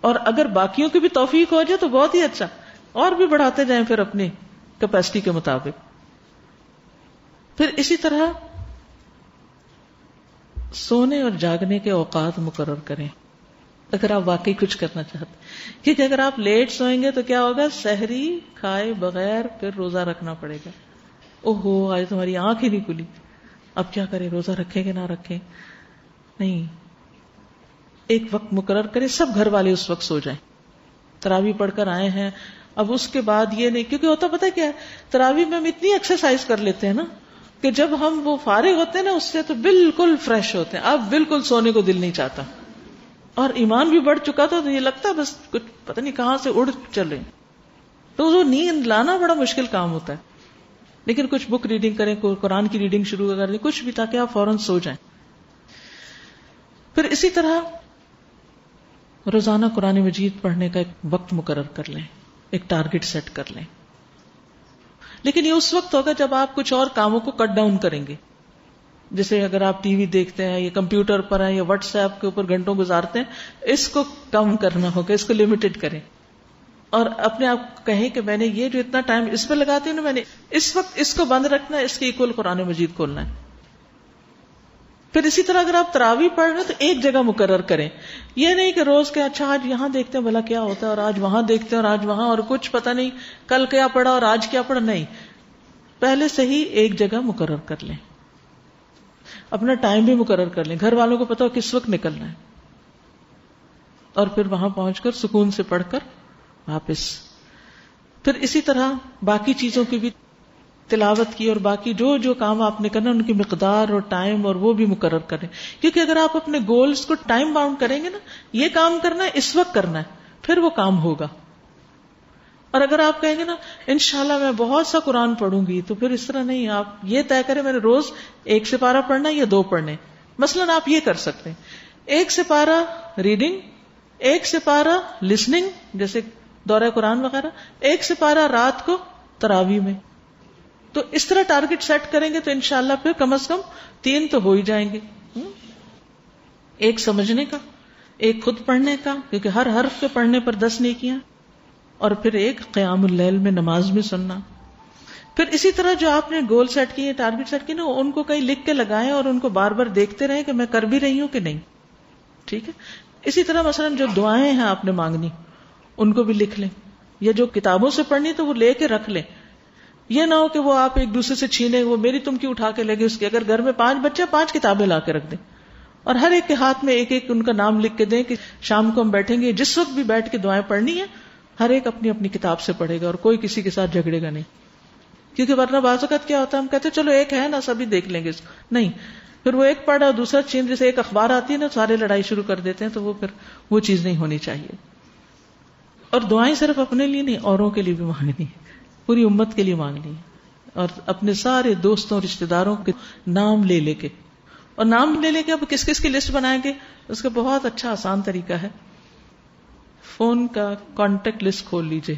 اور اگر باقیوں کی بھی توفیق ہو جائے تو بہت ہی اچھا, اور بھی بڑھاتے جائیں پھر اپنی کیپیسٹی کے مطابق. پھر اسی طرح سونے اور جاگنے کے اوقات مقرر کریں اگر آپ واقعی کچھ کرنا چاہتے ہیں. کیونکہ اگر آپ لیٹ سوئیں گے تو کیا ہوگا, سحری کھائے بغیر پھر روزہ رکھنا پڑے گا. اوہو آج تمہاری آنکھ ہی نہیں کھلی, اب کیا کریں, روزہ رکھیں کہ نہ رکھیں؟ نہیں, ایک وقت مقرر کریں, سب گھر والے اس وقت سو جائیں. تراویح پڑھ کر آئے ہیں, اب اس کے بعد یہ نہیں, کیونکہ ہوتا پتہ کیا ہے, تراویح میں ہم اتنی ایکسرسائز کر لیتے ہیں نا کہ جب ہم وہ فارغ ہوتے ہیں نا اس سے تو بالکل فریش ہوتے ہیں, اب بالکل سونے کو دل نہیں چاہتا, اور ایمان بھی بڑھ چکا تھا تو یہ لگتا ہے بس کچھ پتہ نہیں کہاں سے اڑ چلے. تو وہ نیند لانا بڑا مشکل کام ہوتا ہے. لیکن کچھ بک ریڈنگ کریں, قرآن کی ریڈنگ شروع کر دیں, کچھ بھی, تاکہ آپ فوراً سو جائیں. پھر اسی طرح روزانہ قرآن مجید پڑھنے کا ایک وقت مقرر کر لیں, ایک ٹارگٹ سیٹ کر لیں. لیکن یہ اس وقت ہوگا جب آپ کچھ اور کاموں کو کٹ ڈاؤن کریں گے. جیسے اگر آپ ٹی وی دیکھتے ہیں یا کمپیوٹر پر ہیں یا واٹس ایپ کے اوپر گھنٹوں گزارتے ہیں, اس کو کم کرنا ہوگا, اس کو لمیٹڈ کریں. اور اپنے آپ کو کہیں کہ میں نے یہ جو اتنا ٹائم اس پہ لگاتی ہوں نا, میں نے اس وقت اس کو بند رکھنا ہے, اس کے ایکول قرآن مجید کھولنا ہے. پھر اسی طرح اگر آپ تراویح پڑھ رہے ہیں تو ایک جگہ مقرر کریں. یہ نہیں کہ روز کے اچھا آج یہاں دیکھتے ہیں بھلا کیا ہوتا ہے, اور آج وہاں دیکھتے ہیں اور آج وہاں, اور کچھ پتہ نہیں کل کیا پڑھا اور آج کیا پڑھا. نہیں, پہلے سے ہی ایک جگہ مقرر کر لیں. اپنا ٹائم بھی مقرر کر لیں, گھر والوں کو پتا ہو کس وقت نکلنا ہے, اور پھر وہاں پہنچ کر سکون سے پڑھ کر واپس. پھر اسی طرح باقی چیزوں کی بھی تلاوت کی, اور باقی جو جو کام آپ نے کرنا ان کی مقدار اور ٹائم اور وہ بھی مقرر کریں. کیونکہ اگر آپ اپنے گولز کو ٹائم باؤنڈ کریں گے نا, یہ کام کرنا ہے اس وقت کرنا ہے, پھر وہ کام ہوگا. اور اگر آپ کہیں گے نا انشاءاللہ میں بہت سا قرآن پڑھوں گی, تو پھر اس طرح نہیں, آپ یہ طے کریں میں نے روز 1 سپارہ پڑھنا یا 2 پڑھنے. مثلاً آپ یہ کر سکتے ہیں 1 سپارہ ریڈنگ, 1 سپارہ لسننگ جیسے دورہ قرآن وغیرہ, 1 سپارہ رات کو تراویح میں. تو اس طرح ٹارگٹ سیٹ کریں گے تو انشاءاللہ پھر کم از کم 3 تو ہو ہی جائیں گے. 1 سمجھنے کا, 1 خود پڑھنے کا, کیونکہ ہر حرف کے پڑھنے پر 10 نیکیاں, اور پھر 1 قیام اللیل میں نماز میں سننا. پھر اسی طرح جو آپ نے گول سیٹ کیے, ٹارگٹ سیٹ کیے نا, ان کو کہیں لکھ کے لگائیں اور ان کو بار بار دیکھتے رہیں کہ میں کر بھی رہی ہوں کہ نہیں. ٹھیک ہے. اسی طرح مثلا جو دعائیں ہیں آپ نے مانگنی ان کو بھی لکھ لیں, یا جو کتابوں سے پڑھنی تو وہ لے کے رکھ لیں. یہ نہ ہو کہ وہ آپ ایک دوسرے سے چھینے, وہ میری تم کی اٹھا کے لے گئے اس کی. اگر گھر میں 5 بچے 5 کتابیں لا کے رکھ دیں, اور ہر ایک کے ہاتھ میں ایک ایک ان کا نام لکھ کے دیں کہ شام کو ہم بیٹھیں گے, جس وقت بھی بیٹھ کے دعائیں پڑھنی ہے ہر ایک اپنی اپنی کتاب سے پڑھے گا, اور کوئی کسی کے ساتھ جھگڑے گا نہیں. کیونکہ ورنہ بعض اوقات کیا ہوتا ہے, ہم کہتے ہیں چلو ایک ہے نا سبھی دیکھ لیں گے اس کو, نہیں, پھر وہ ایک پڑھا اور دوسرا چین, جیسے ایک اخبار آتی ہے نا سارے لڑائی شروع کر دیتے ہیں, تو وہ پھر وہ چیز نہیں ہونی چاہیے. اور دعائیں صرف اپنے لیے نہیں, اوروں کے لیے بھی مانگنی ہے, پوری امت کے لیے مانگنی ہے, اور اپنے سارے دوستوں رشتہ داروں کے نام لے لے کے. اور نام لے لے کے اب کس کس کی لسٹ بنائیں گے, اس کا بہت اچھا آسان طریقہ ہے, فون کا کانٹیکٹ لسٹ کھول لیجئے,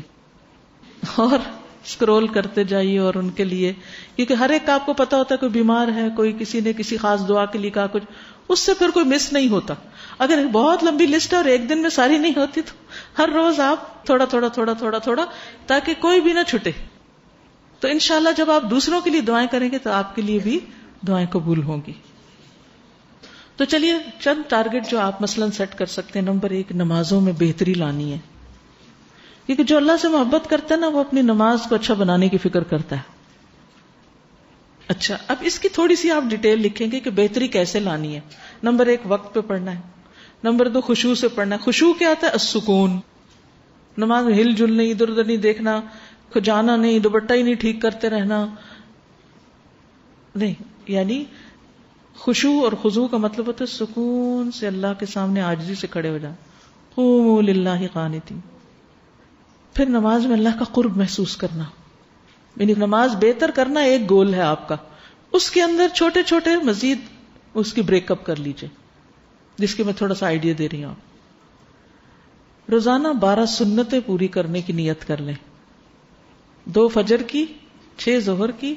اور اسکرول کرتے جائیے اور ان کے لیے, کیونکہ ہر ایک کا آپ کو پتا ہوتا ہے کوئی بیمار ہے, کوئی کسی نے کسی خاص دعا کے لیے کہا کچھ, اس سے پھر کوئی مس نہیں ہوتا. اگر بہت لمبی لسٹ ہے اور ایک دن میں ساری نہیں ہوتی تو ہر روز آپ تھوڑا تھوڑا تھوڑا تھوڑا تھوڑا, تاکہ کوئی بھی نہ چھٹے. تو انشاءاللہ جب آپ دوسروں کے لیے دعائیں کریں گے تو آپ کے لیے بھی دعائیں قبول ہوں گی. تو چلیے چند ٹارگٹ جو آپ مثلاً سیٹ کر سکتے ہیں. نمبر 1, نمازوں میں بہتری لانی ہے, کیونکہ جو اللہ سے محبت کرتا ہے نا وہ اپنی نماز کو اچھا بنانے کی فکر کرتا ہے. اچھا, اب اس کی تھوڑی سی آپ ڈیٹیل لکھیں گے کہ بہتری کیسے لانی ہے. نمبر 1, وقت پہ پڑھنا ہے. نمبر 2, خشوع سے پڑھنا ہے. خشوع کیا ہوتا ہے؟ السکون. نماز میں ہل جل نہیں, ادھر ادھر نہیں دیکھنا, کھجانا نہیں, دوپٹہ ہی نہیں ٹھیک کرتے رہنا نہیں. یعنی خشوع اور خضوع کا مطلب ہوتا ہے سکون سے اللہ کے سامنے عاجزی سے کھڑے ہو جائیں. قوموا للہ قانتین. پھر نماز میں اللہ کا قرب محسوس کرنا, یعنی نماز بہتر کرنا ایک گول ہے آپ کا, اس کے اندر چھوٹے چھوٹے مزید اس کی بریک اپ کر لیجئے, جس کی میں تھوڑا سا آئیڈیا دے رہی ہوں. روزانہ 12 سنتیں پوری کرنے کی نیت کر لیں. 2 فجر کی, 6 ظہر کی,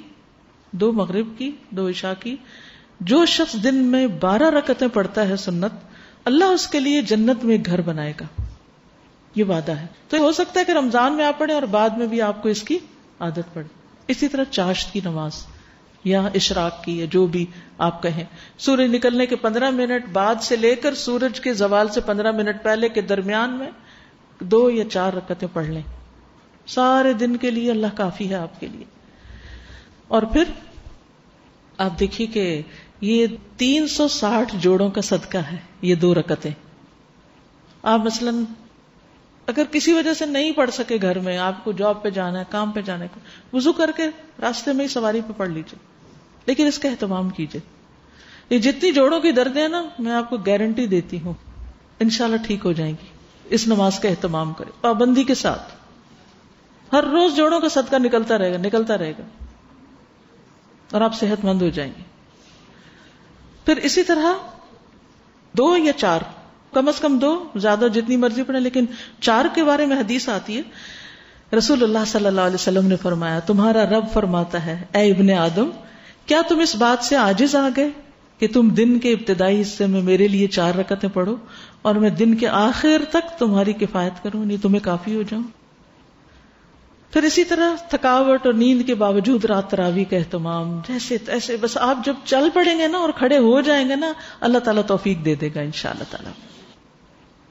2 مغرب کی, 2 عشاء کی. جو شخص دن میں 12 رکعتیں پڑھتا ہے سنت, اللہ اس کے لیے جنت میں ایک گھر بنائے گا. یہ وعدہ ہے. تو ہو سکتا ہے کہ رمضان میں آپ پڑھیں اور بعد میں بھی آپ کو اس کی عادت پڑے. اسی طرح چاشت کی نماز یا اشراق کی, یا جو بھی آپ کہیں, سورج نکلنے کے 15 منٹ بعد سے لے کر سورج کے زوال سے 15 منٹ پہلے کے درمیان میں 2 یا 4 رکعتیں پڑھ لیں. سارے دن کے لیے اللہ کافی ہے آپ کے لیے. اور پھر آپ دیکھیے کہ یہ 360 جوڑوں کا صدقہ ہے یہ 2 رکعتیں. آپ مثلاً اگر کسی وجہ سے نہیں پڑھ سکے, گھر میں آپ کو جاب پہ جانا ہے, کام پہ جانا ہے, وضو کر کے راستے میں ہی سواری پہ پڑھ لیجیے, لیکن اس کا اہتمام کیجیے. یہ جتنی جوڑوں کی دردیں ہیں نا, میں آپ کو گارنٹی دیتی ہوں انشاءاللہ ٹھیک ہو جائیں گی. اس نماز کا اہتمام کریں پابندی کے ساتھ. ہر روز جوڑوں کا صدقہ نکلتا رہے گا اور آپ صحت مند ہو جائیں گے. پھر اسی طرح 2 یا 4, کم از کم 2, زیادہ جتنی مرضی پڑھیں, لیکن 4 کے بارے میں حدیث آتی ہے. رسول اللہ صلی اللہ علیہ وسلم نے فرمایا, تمہارا رب فرماتا ہے, اے ابن آدم, کیا تم اس بات سے عاجز آ گئے کہ تم دن کے ابتدائی حصے میں میرے لیے 4 رکعتیں پڑھو اور میں دن کے آخر تک تمہاری کفایت کروں, نہیں تمہیں کافی ہو جاؤں. پھر اسی طرح تھکاوٹ اور نیند کے باوجود رات تراویح کا اہتمام, جیسے تیسے, بس آپ جب چل پڑیں گے نا اور کھڑے ہو جائیں گے نا, اللہ تعالیٰ توفیق دے دے گا انشاءاللہ تعالیٰ.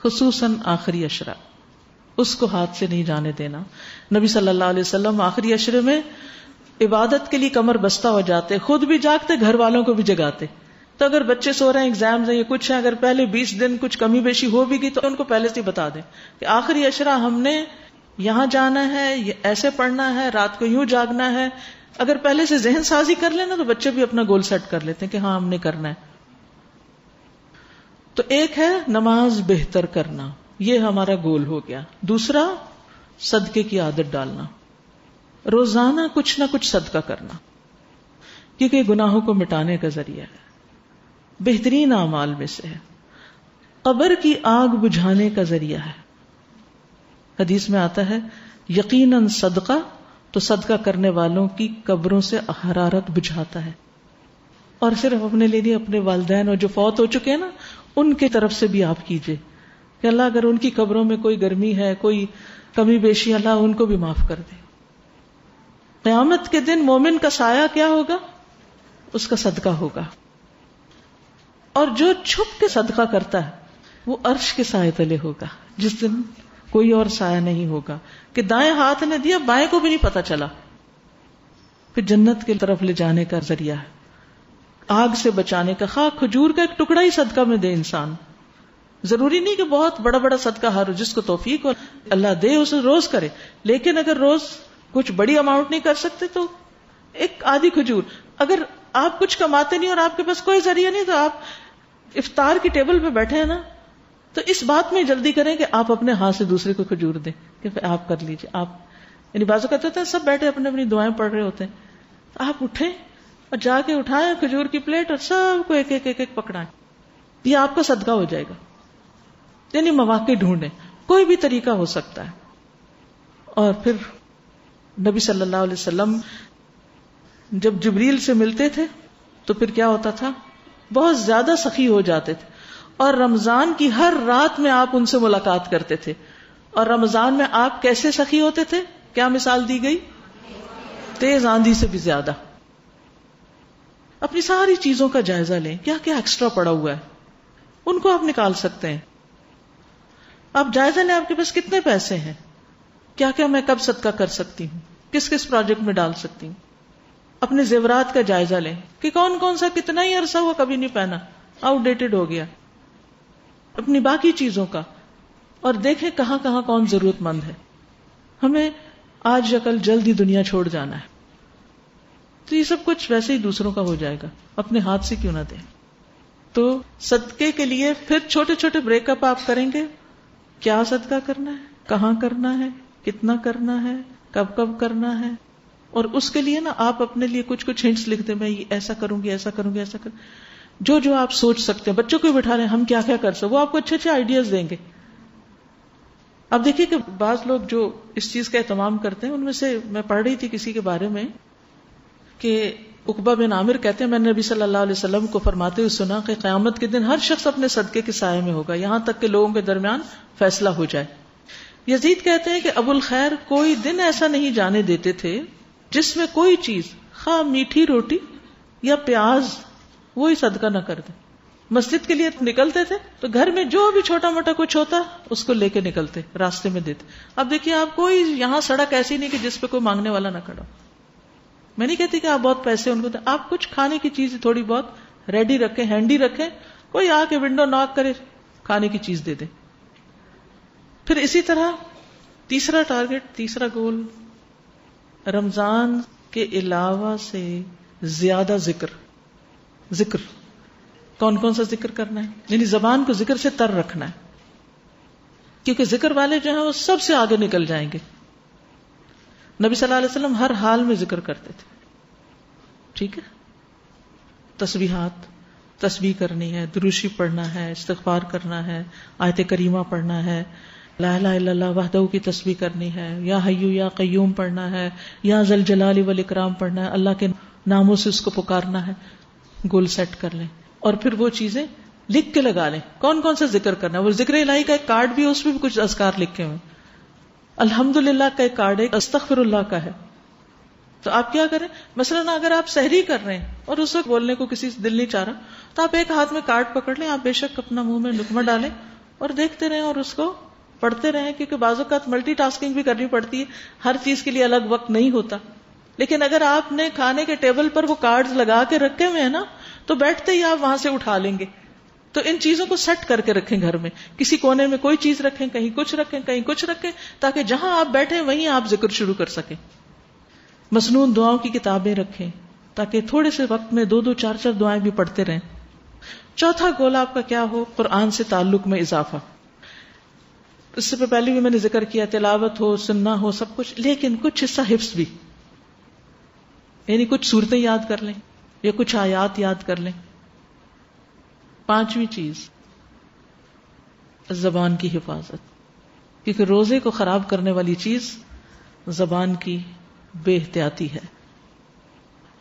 خصوصاً آخری عشرہ, اس کو ہاتھ سے نہیں جانے دینا. نبی صلی اللہ علیہ وسلم آخری عشرے میں عبادت کے لیے کمر بستہ ہو جاتے, خود بھی جاگتے, گھر والوں کو بھی جگاتے. تو اگر بچے سو رہے ہیں, ایگزامز ہیں, یہ کچھ ہے, اگر پہلے 20 دن کچھ کمی بیشی ہو بھی گئی تو ان کو پہلے سے بتا دیں کہ آخری عشرہ ہم نے یہاں جانا ہے, ایسے پڑھنا ہے, رات کو یوں جاگنا ہے. اگر پہلے سے ذہن سازی کر لینا تو بچے بھی اپنا گول سیٹ کر لیتے ہیں کہ ہاں ہم نے کرنا ہے. تو ایک ہے نماز بہتر کرنا, یہ ہمارا گول ہو گیا. دوسرا, صدقے کی عادت ڈالنا, روزانہ کچھ نہ کچھ صدقہ کرنا, کیونکہ گناہوں کو مٹانے کا ذریعہ ہے, بہترین اعمال میں سے ہے, قبر کی آگ بجھانے کا ذریعہ ہے. حدیث میں آتا ہے یقیناً صدقہ تو صدقہ کرنے والوں کی قبروں سے حرارت بجھاتا ہے. اور صرف اپنے لیے نہیں, اپنے والدین اور جو فوت ہو چکے ہیں نا, ان کی طرف سے بھی آپ کیجئے کہ اللہ اگر ان کی قبروں میں کوئی گرمی ہے, کوئی کمی بیشی, اللہ ان کو بھی معاف کر دے. قیامت کے دن مومن کا سایہ کیا ہوگا؟ اس کا صدقہ ہوگا. اور جو چھپ کے صدقہ کرتا ہے وہ عرش کے سائے تلے ہوگا, جس دن کوئی اور سایہ نہیں ہوگا, کہ دائیں ہاتھ نے دیا, بائیں کو بھی نہیں پتا چلا. پھر جنت کی طرف لے جانے کا ذریعہ ہے, آگ سے بچانے کا. خواہ کھجور کا ایک ٹکڑا ہی صدقہ میں دے انسان, ضروری نہیں کہ بہت بڑا بڑا صدقہ ہر جس کو توفیق اور اللہ دے اسے روز کرے, لیکن اگر روز کچھ بڑی اماؤنٹ نہیں کر سکتے تو ایک آدھی کھجور. اگر آپ کچھ کماتے نہیں اور آپ کے پاس کوئی ذریعہ نہیں, تو آپ افطار کی ٹیبل پہ بیٹھے ہیں نا, تو اس بات میں جلدی کریں کہ آپ اپنے ہاتھ سے دوسرے کو کھجور دیں کہ آپ کر لیجئے. آپ یعنی بازو کہتے ہوتے ہیں سب بیٹھے اپنے اپنی دعائیں پڑھ رہے ہوتے ہیں, آپ اٹھیں اور جا کے اٹھائیں کھجور کی پلیٹ اور سب کو ایک ایک ایک ایک پکڑائیں. یہ آپ کا صدقہ ہو جائے گا. یعنی مواقع ڈھونڈیں, کوئی بھی طریقہ ہو سکتا ہے. اور پھر نبی صلی اللہ علیہ وسلم جب جبریل سے ملتے تھے تو پھر کیا ہوتا تھا؟ بہت زیادہ سخی ہو جاتے تھے، اور رمضان کی ہر رات میں آپ ان سے ملاقات کرتے تھے. اور رمضان میں آپ کیسے سخی ہوتے تھے؟ کیا مثال دی گئی؟ تیز آندھی سے بھی زیادہ. اپنی ساری چیزوں کا جائزہ لیں، کیا کیا ایکسٹرا پڑا ہوا ہے، ان کو آپ نکال سکتے ہیں. آپ جائزہ لیں آپ کے پاس کتنے پیسے ہیں، کیا کیا میں کب صدقہ کر سکتی ہوں، کس کس پروجیکٹ میں ڈال سکتی ہوں. اپنے زیورات کا جائزہ لیں کہ کون کون سا کتنا ہی عرصہ ہوا کبھی نہیں پہنا، آؤٹ ڈیٹڈ ہو گیا. اپنی باقی چیزوں کا، اور دیکھیں کہاں کہاں کون ضرورت مند ہے. ہمیں آج یا کل جلد ہی دنیا چھوڑ جانا ہے، تو یہ سب کچھ ویسے ہی دوسروں کا ہو جائے گا، اپنے ہاتھ سے کیوں نہ دیں. تو صدقے کے لیے پھر چھوٹے چھوٹے بریک اپ آپ کریں گے. کیا صدقہ کرنا ہے، کہاں کرنا ہے، کتنا کرنا ہے، کب کب کرنا ہے. اور اس کے لیے نا آپ اپنے لیے کچھ کچھ ہنٹس لکھ دیں، میں یہ ایسا کروں گی، ایسا کروں گی، ایسا کروں. جو آپ سوچ سکتے ہیں، بچوں کو بٹھا لیں ہم کیا کیا کر سکتے، وہ آپ کو اچھے اچھے آئیڈیاز دیں گے. اب دیکھیے کہ بعض لوگ جو اس چیز کا اہتمام کرتے ہیں، ان میں سے میں پڑھ رہی تھی کسی کے بارے میں کہ عقبہ بن عامر کہتے ہیں میں نے نبی صلی اللہ علیہ وسلم کو فرماتے ہوئے سنا کہ قیامت کے دن ہر شخص اپنے صدقے کے سائے میں ہوگا یہاں تک کہ لوگوں کے درمیان فیصلہ ہو جائے. یزید کہتے ہیں کہ ابو الخیر کوئی دن ایسا نہیں جانے دیتے تھے جس میں کوئی چیز، خواہ میٹھی روٹی یا پیاز، وہی صدقہ نہ کر دے. مسجد کے لیے نکلتے تھے تو گھر میں جو بھی چھوٹا موٹا کچھ ہوتا اس کو لے کے نکلتے، راستے میں دیتے. اب دیکھیے آپ کوئی یہاں سڑک ایسی نہیں کہ جس پہ کوئی مانگنے والا نہ کھڑا. میں نہیں کہتی کہ آپ بہت پیسے ان کو دیں، آپ کچھ کھانے کی چیز تھوڑی بہت ریڈی رکھیں، ہینڈی رکھیں، کوئی آ کے ونڈو ناک کرے کھانے کی چیز دے دے. پھر اسی طرح تیسرا ٹارگٹ، تیسرا گول، رمضان کے علاوہ سے زیادہ ذکر. کون کون سا ذکر کرنا ہے؟ یعنی زبان کو ذکر سے تر رکھنا ہے، کیونکہ ذکر والے جو ہیں وہ سب سے آگے نکل جائیں گے. نبی صلی اللہ علیہ وسلم ہر حال میں ذکر کرتے تھے. ٹھیک ہے، تسبیحات، تسبیح کرنی ہے، دروشی پڑھنا ہے، استغفار کرنا ہے، آیت کریمہ پڑھنا ہے، لا الہ الا اللہ وحدہ کی تسبیح کرنی ہے، یا حیو یا قیوم پڑھنا ہے، یا ذل جلال والاکرام پڑھنا ہے، اللہ کے ناموں سے اس کو پکارنا ہے. گول سیٹ کر لیں اور پھر وہ چیزیں لکھ کے لگا لیں کون کون سا ذکر کرنا ہے. وہ ذکر الہی کا ایک کارڈ بھی ہے، اس میں بھی کچھ اذکار لکھے ہوئے. الحمدللہ کا ایک کارڈ ہے، استغفر اللہ کا ہے. تو آپ کیا کریں، مثلا اگر آپ سحری کر رہے ہیں اور اس وقت بولنے کو کسی سے دل نہیں چاہ رہا تو آپ ایک ہاتھ میں کارڈ پکڑ لیں، آپ بے شک اپنا منہ میں لقمہ ڈالیں اور دیکھتے رہیں اور اس کو پڑھتے رہیں، کیونکہ بعض اوقات ملٹی ٹاسکنگ بھی کرنی پڑتی ہے، ہر چیز کے لیے الگ وقت نہیں ہوتا. لیکن اگر آپ نے کھانے کے ٹیبل پر وہ کارڈز لگا کے رکھے ہوئے ہیں نا تو بیٹھتے ہی آپ وہاں سے اٹھا لیں گے. تو ان چیزوں کو سیٹ کر کے رکھیں گھر میں، کسی کونے میں کوئی چیز رکھیں، کہیں کچھ رکھیں، کہیں کچھ رکھیں، تاکہ جہاں آپ بیٹھیں وہیں آپ ذکر شروع کر سکیں. مسنون دعاؤں کی کتابیں رکھیں تاکہ تھوڑے سے وقت میں 2 4 دعائیں بھی پڑھتے رہیں. چوتھا گول آپ کا کیا ہو، قرآن سے تعلق میں اضافہ. اس سے پہلے بھی میں نے ذکر کیا، تلاوت ہو، سننا ہو، سب کچھ، لیکن کچھ حصہ حفظ بھی، یعنی کچھ صورتیں یاد کر لیں یا کچھ آیات یاد کر لیں. پانچویں چیز، زبان کی حفاظت، کیونکہ روزے کو خراب کرنے والی چیز زبان کی بے احتیاطی ہے.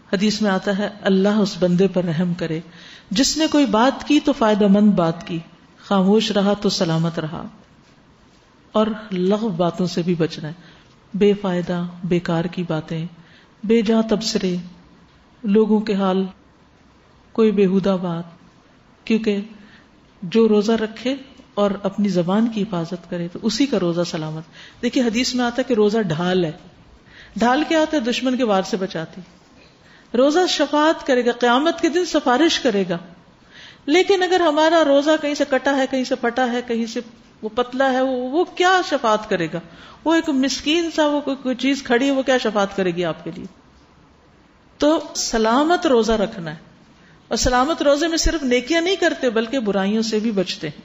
حدیث میں آتا ہے اللہ اس بندے پر رحم کرے جس نے کوئی بات کی تو فائدہ مند بات کی، خاموش رہا تو سلامت رہا. اور لغو باتوں سے بھی بچنا ہے، بے فائدہ بیکار کی باتیں، بے جا تبصرے، لوگوں کے حال، کوئی بےہودہ بات. کیونکہ جو روزہ رکھے اور اپنی زبان کی حفاظت کرے تو اسی کا روزہ سلامت. دیکھیے حدیث میں آتا ہے کہ روزہ ڈھال ہے. ڈھال کیا ہوتا ہے؟ دشمن کے وار سے بچاتی. روزہ شفاعت کرے گا، قیامت کے دن سفارش کرے گا. لیکن اگر ہمارا روزہ کہیں سے کٹا ہے، کہیں سے پھٹا ہے، کہیں سے وہ پتلا ہے، وہ کیا شفاعت کرے گا؟ وہ ایک مسکین سا وہ کوئی چیز کھڑی ہے، وہ کیا شفاعت کرے گی آپ کے لیے؟ تو سلامت روزہ رکھنا ہے. اور سلامت روزے میں صرف نیکیاں نہیں کرتے بلکہ برائیوں سے بھی بچتے ہیں.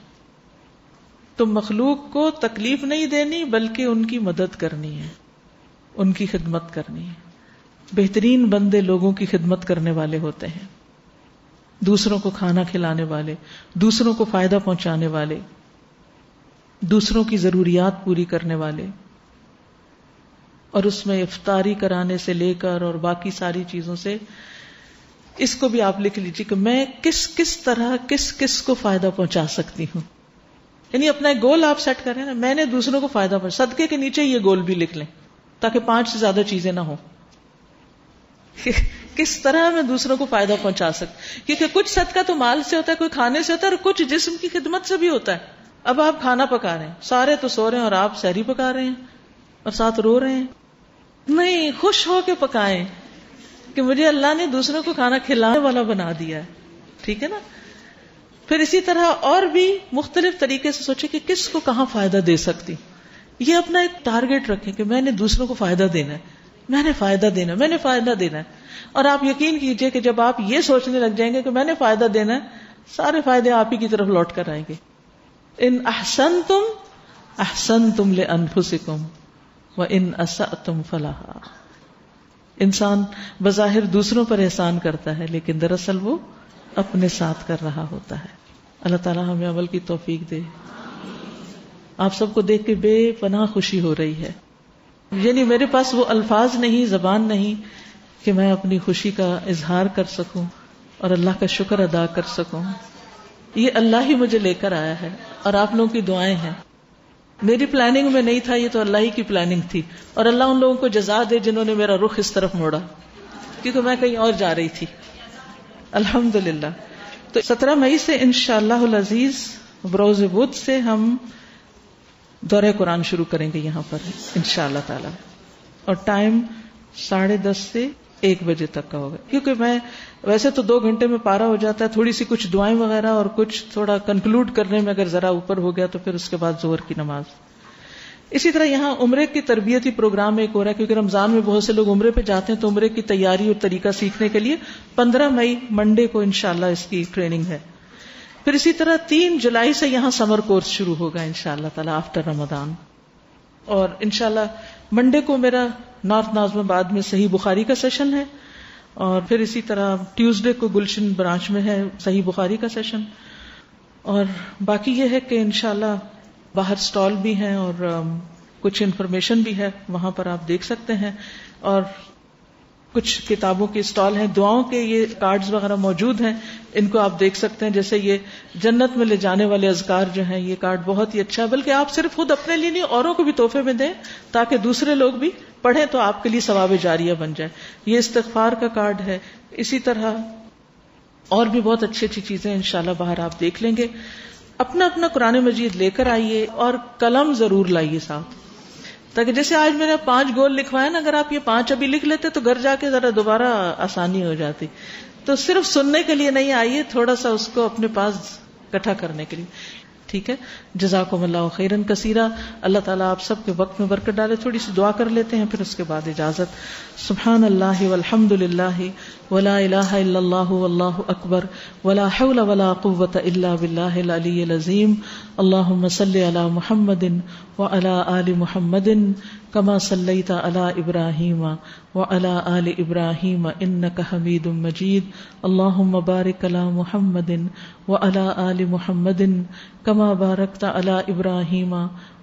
تو مخلوق کو تکلیف نہیں دینی بلکہ ان کی مدد کرنی ہے، ان کی خدمت کرنی ہے. بہترین بندے لوگوں کی خدمت کرنے والے ہوتے ہیں، دوسروں کو کھانا کھلانے والے، دوسروں کو فائدہ پہنچانے والے، دوسروں کی ضروریات پوری کرنے والے. اور اس میں افطاری کرانے سے لے کر اور باقی ساری چیزوں سے. اس کو بھی آپ لکھ لیجیے کہ میں کس طرح کس کو فائدہ پہنچا سکتی ہوں. یعنی اپنا ایک گول آپ سیٹ کریں نا, میں نے دوسروں کو فائدہ پہنچا. صدقے کے نیچے یہ گول بھی لکھ لیں تاکہ 5 سے زیادہ چیزیں نہ ہوں. کس طرح میں دوسروں کو فائدہ پہنچا سکتی, کیونکہ کچھ صدقہ تو مال سے ہوتا ہے, کوئی کھانے سے ہوتا ہے, اور کچھ جسم کی خدمت سے بھی ہوتا ہے. اب آپ کھانا پکا رہے ہیں, سارے تو سو رہے ہیں اور آپ سحری پکا رہے ہیں اور ساتھ رو رہے ہیں. نہیں, خوش ہو کے پکائیں کہ مجھے اللہ نے دوسروں کو کھانا کھلانے والا بنا دیا ہے. ٹھیک ہے نا. پھر اسی طرح اور بھی مختلف طریقے سے سوچیں کہ کس کو کہاں فائدہ دے سکتی. یہ اپنا ایک ٹارگٹ رکھیں کہ میں نے دوسروں کو فائدہ دینا ہے, میں نے فائدہ دینا ہے, میں نے فائدہ دینا ہے. اور آپ یقین کیجئے کہ جب آپ یہ سوچنے لگ جائیں گے کہ میں نے فائدہ دینا ہے, سارے فائدے آپ ہی کی طرف لوٹ کر آئیں گے. ان احسنتم احسنتم لانفسکم وان اسأتم فلہا. انسان بظاہر دوسروں پر احسان کرتا ہے لیکن دراصل وہ اپنے ساتھ کر رہا ہوتا ہے. اللہ تعالیٰ ہمیں عمل کی توفیق دے. آپ سب کو دیکھ کے بے پناہ خوشی ہو رہی ہے. یعنی میرے پاس وہ الفاظ نہیں, زبان نہیں کہ میں اپنی خوشی کا اظہار کر سکوں اور اللہ کا شکر ادا کر سکوں. یہ اللہ ہی مجھے لے کر آیا ہے اور آپ لوگوں کی دعائیں ہیں. میری پلاننگ میں نہیں تھا, یہ تو اللہ ہی کی پلاننگ تھی. اور اللہ ان لوگوں کو جزا دے جنہوں نے میرا رخ اس طرف موڑا, کیونکہ میں کہیں اور جا رہی تھی. الحمدللہ. تو 17 مئی سے انشاءاللہ العزیز بروز بدھ سے ہم دورہ قرآن شروع کریں گے یہاں پر انشاءاللہ تعالی, اور ٹائم 10:30 سے 1 بجے تک کا ہوگا. کیونکہ میں ویسے تو 2 گھنٹے میں پارا ہو جاتا ہے, تھوڑی سی کچھ دعائیں وغیرہ اور کچھ تھوڑا کنکلوڈ کرنے میں اگر ذرا اوپر ہو گیا تو پھر اس کے بعد ظہر کی نماز. اسی طرح یہاں عمرے کی تربیتی پروگرام ایک ہو رہا ہے, کیونکہ رمضان میں بہت سے لوگ عمرے پہ جاتے ہیں, تو عمرے کی تیاری اور طریقہ سیکھنے کے لیے 15 مئی منڈے کو انشاءاللہ اس کی ٹریننگ ہے. پھر اسی طرح 3 جولائی سے یہاں سمر کورس شروع ہوگا انشاءاللہ تعالی آفٹر رمضان. اور انشاءاللہ منڈے کو میرا نارتھ ناظم آباد میں صحیح بخاری کا سیشن ہے, اور پھر اسی طرح ٹیوزڈے کو گلشن برانچ میں ہے صحیح بخاری کا سیشن. اور باقی یہ ہے کہ انشاءاللہ باہر سٹال بھی ہیں اور کچھ انفارمیشن بھی ہے, وہاں پر آپ دیکھ سکتے ہیں. اور کچھ کتابوں کے سٹال ہیں, دعاؤں کے یہ کارڈز وغیرہ موجود ہیں, ان کو آپ دیکھ سکتے ہیں. جیسے یہ جنت میں لے جانے والے اذکار جو ہیں, یہ کارڈ بہت ہی اچھا ہے, بلکہ آپ صرف خود اپنے لیے نہیں اوروں کو بھی تحفے میں دیں تاکہ دوسرے لوگ بھی پڑھیں تو آپ کے لیے ثواب جاریہ بن جائے. یہ استغفار کا کارڈ ہے. اسی طرح اور بھی بہت اچھی اچھی چیزیں انشاءاللہ باہر آپ دیکھ لیں گے. اپنا اپنا قرآن مجید لے کر آئیے اور قلم ضرور لائیے ساتھ, تاکہ جیسے آج میں نے 5 گول لکھوائے نا, اگر آپ یہ 5 ابھی لکھ لیتے تو گھر جا کے ذرا دوبارہ آسانی ہو جاتی. تو صرف سننے کے لیے نہیں, آئیے تھوڑا سا اس کو اپنے پاس اکٹھا کرنے کے لیے. ٹھیک ہے, جزاکم اللہ خیرن کثیرا. اللہ تعالیٰ آپ سب کے وقت میں برکت ڈالے. تھوڑی سی دعا کر لیتے ہیں, پھر اس کے بعد اجازت. سبحان اللہ والحمد للہ ولا الہ الا اللہ واللہ اکبر ولا حول ولا قوة الا باللہ العلی العظیم. اللہم صلی علی محمد وعلی آل محمد کما صلیت علی ابراہیم وعلی آل ابراہیم انک حمید مجید. اللہم بارک علی محمد وعلی آل محمد کما بارکت علی ابراہیم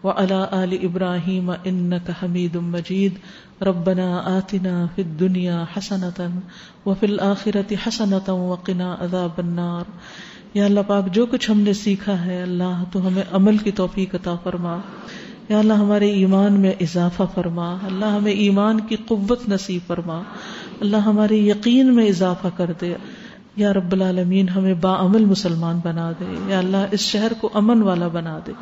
وعلی آل ابراہیم انک حمید مجید. ربنا آتنا فی الدنیا حسنۃ وفی الآخرۃ حسنۃ وقنا عذاب النار. یا اللہ پاک, جو کچھ ہم نے سیکھا ہے اللہ تو ہمیں عمل کی توفیق عطا فرما. یا اللہ ہمارے ایمان میں اضافہ فرما. اللہ ہمیں ایمان کی قوت نصیب فرما. اللہ ہمارے یقین میں اضافہ کر دے. یا رب العالمین ہمیں باعمل مسلمان بنا دے. یا اللہ اس شہر کو امن والا بنا دے.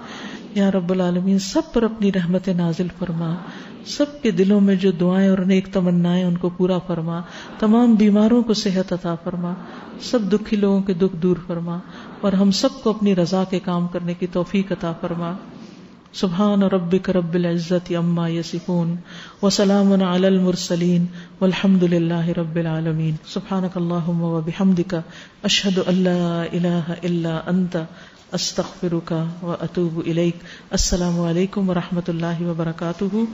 یا رب العالمین سب پر اپنی رحمت نازل فرما. سب کے دلوں میں جو دعائیں اور نیک تمنائیں ان کو پورا فرما. تمام بیماروں کو صحت عطا فرما. سب دکھی لوگوں کے دکھ دور فرما, اور ہم سب کو اپنی رضا کے کام کرنے کی توفیق عطا فرما. سبحان ربک رب العزت عما یصفون وسلام علی المرسلین والحمد للہ رب العالمین. سبحانک اللہم وبحمدک اشہد ان لا الہ الا انت استغفرک واتوب الیک. السلام علیکم ورحمۃ اللہ وبرکاتہ.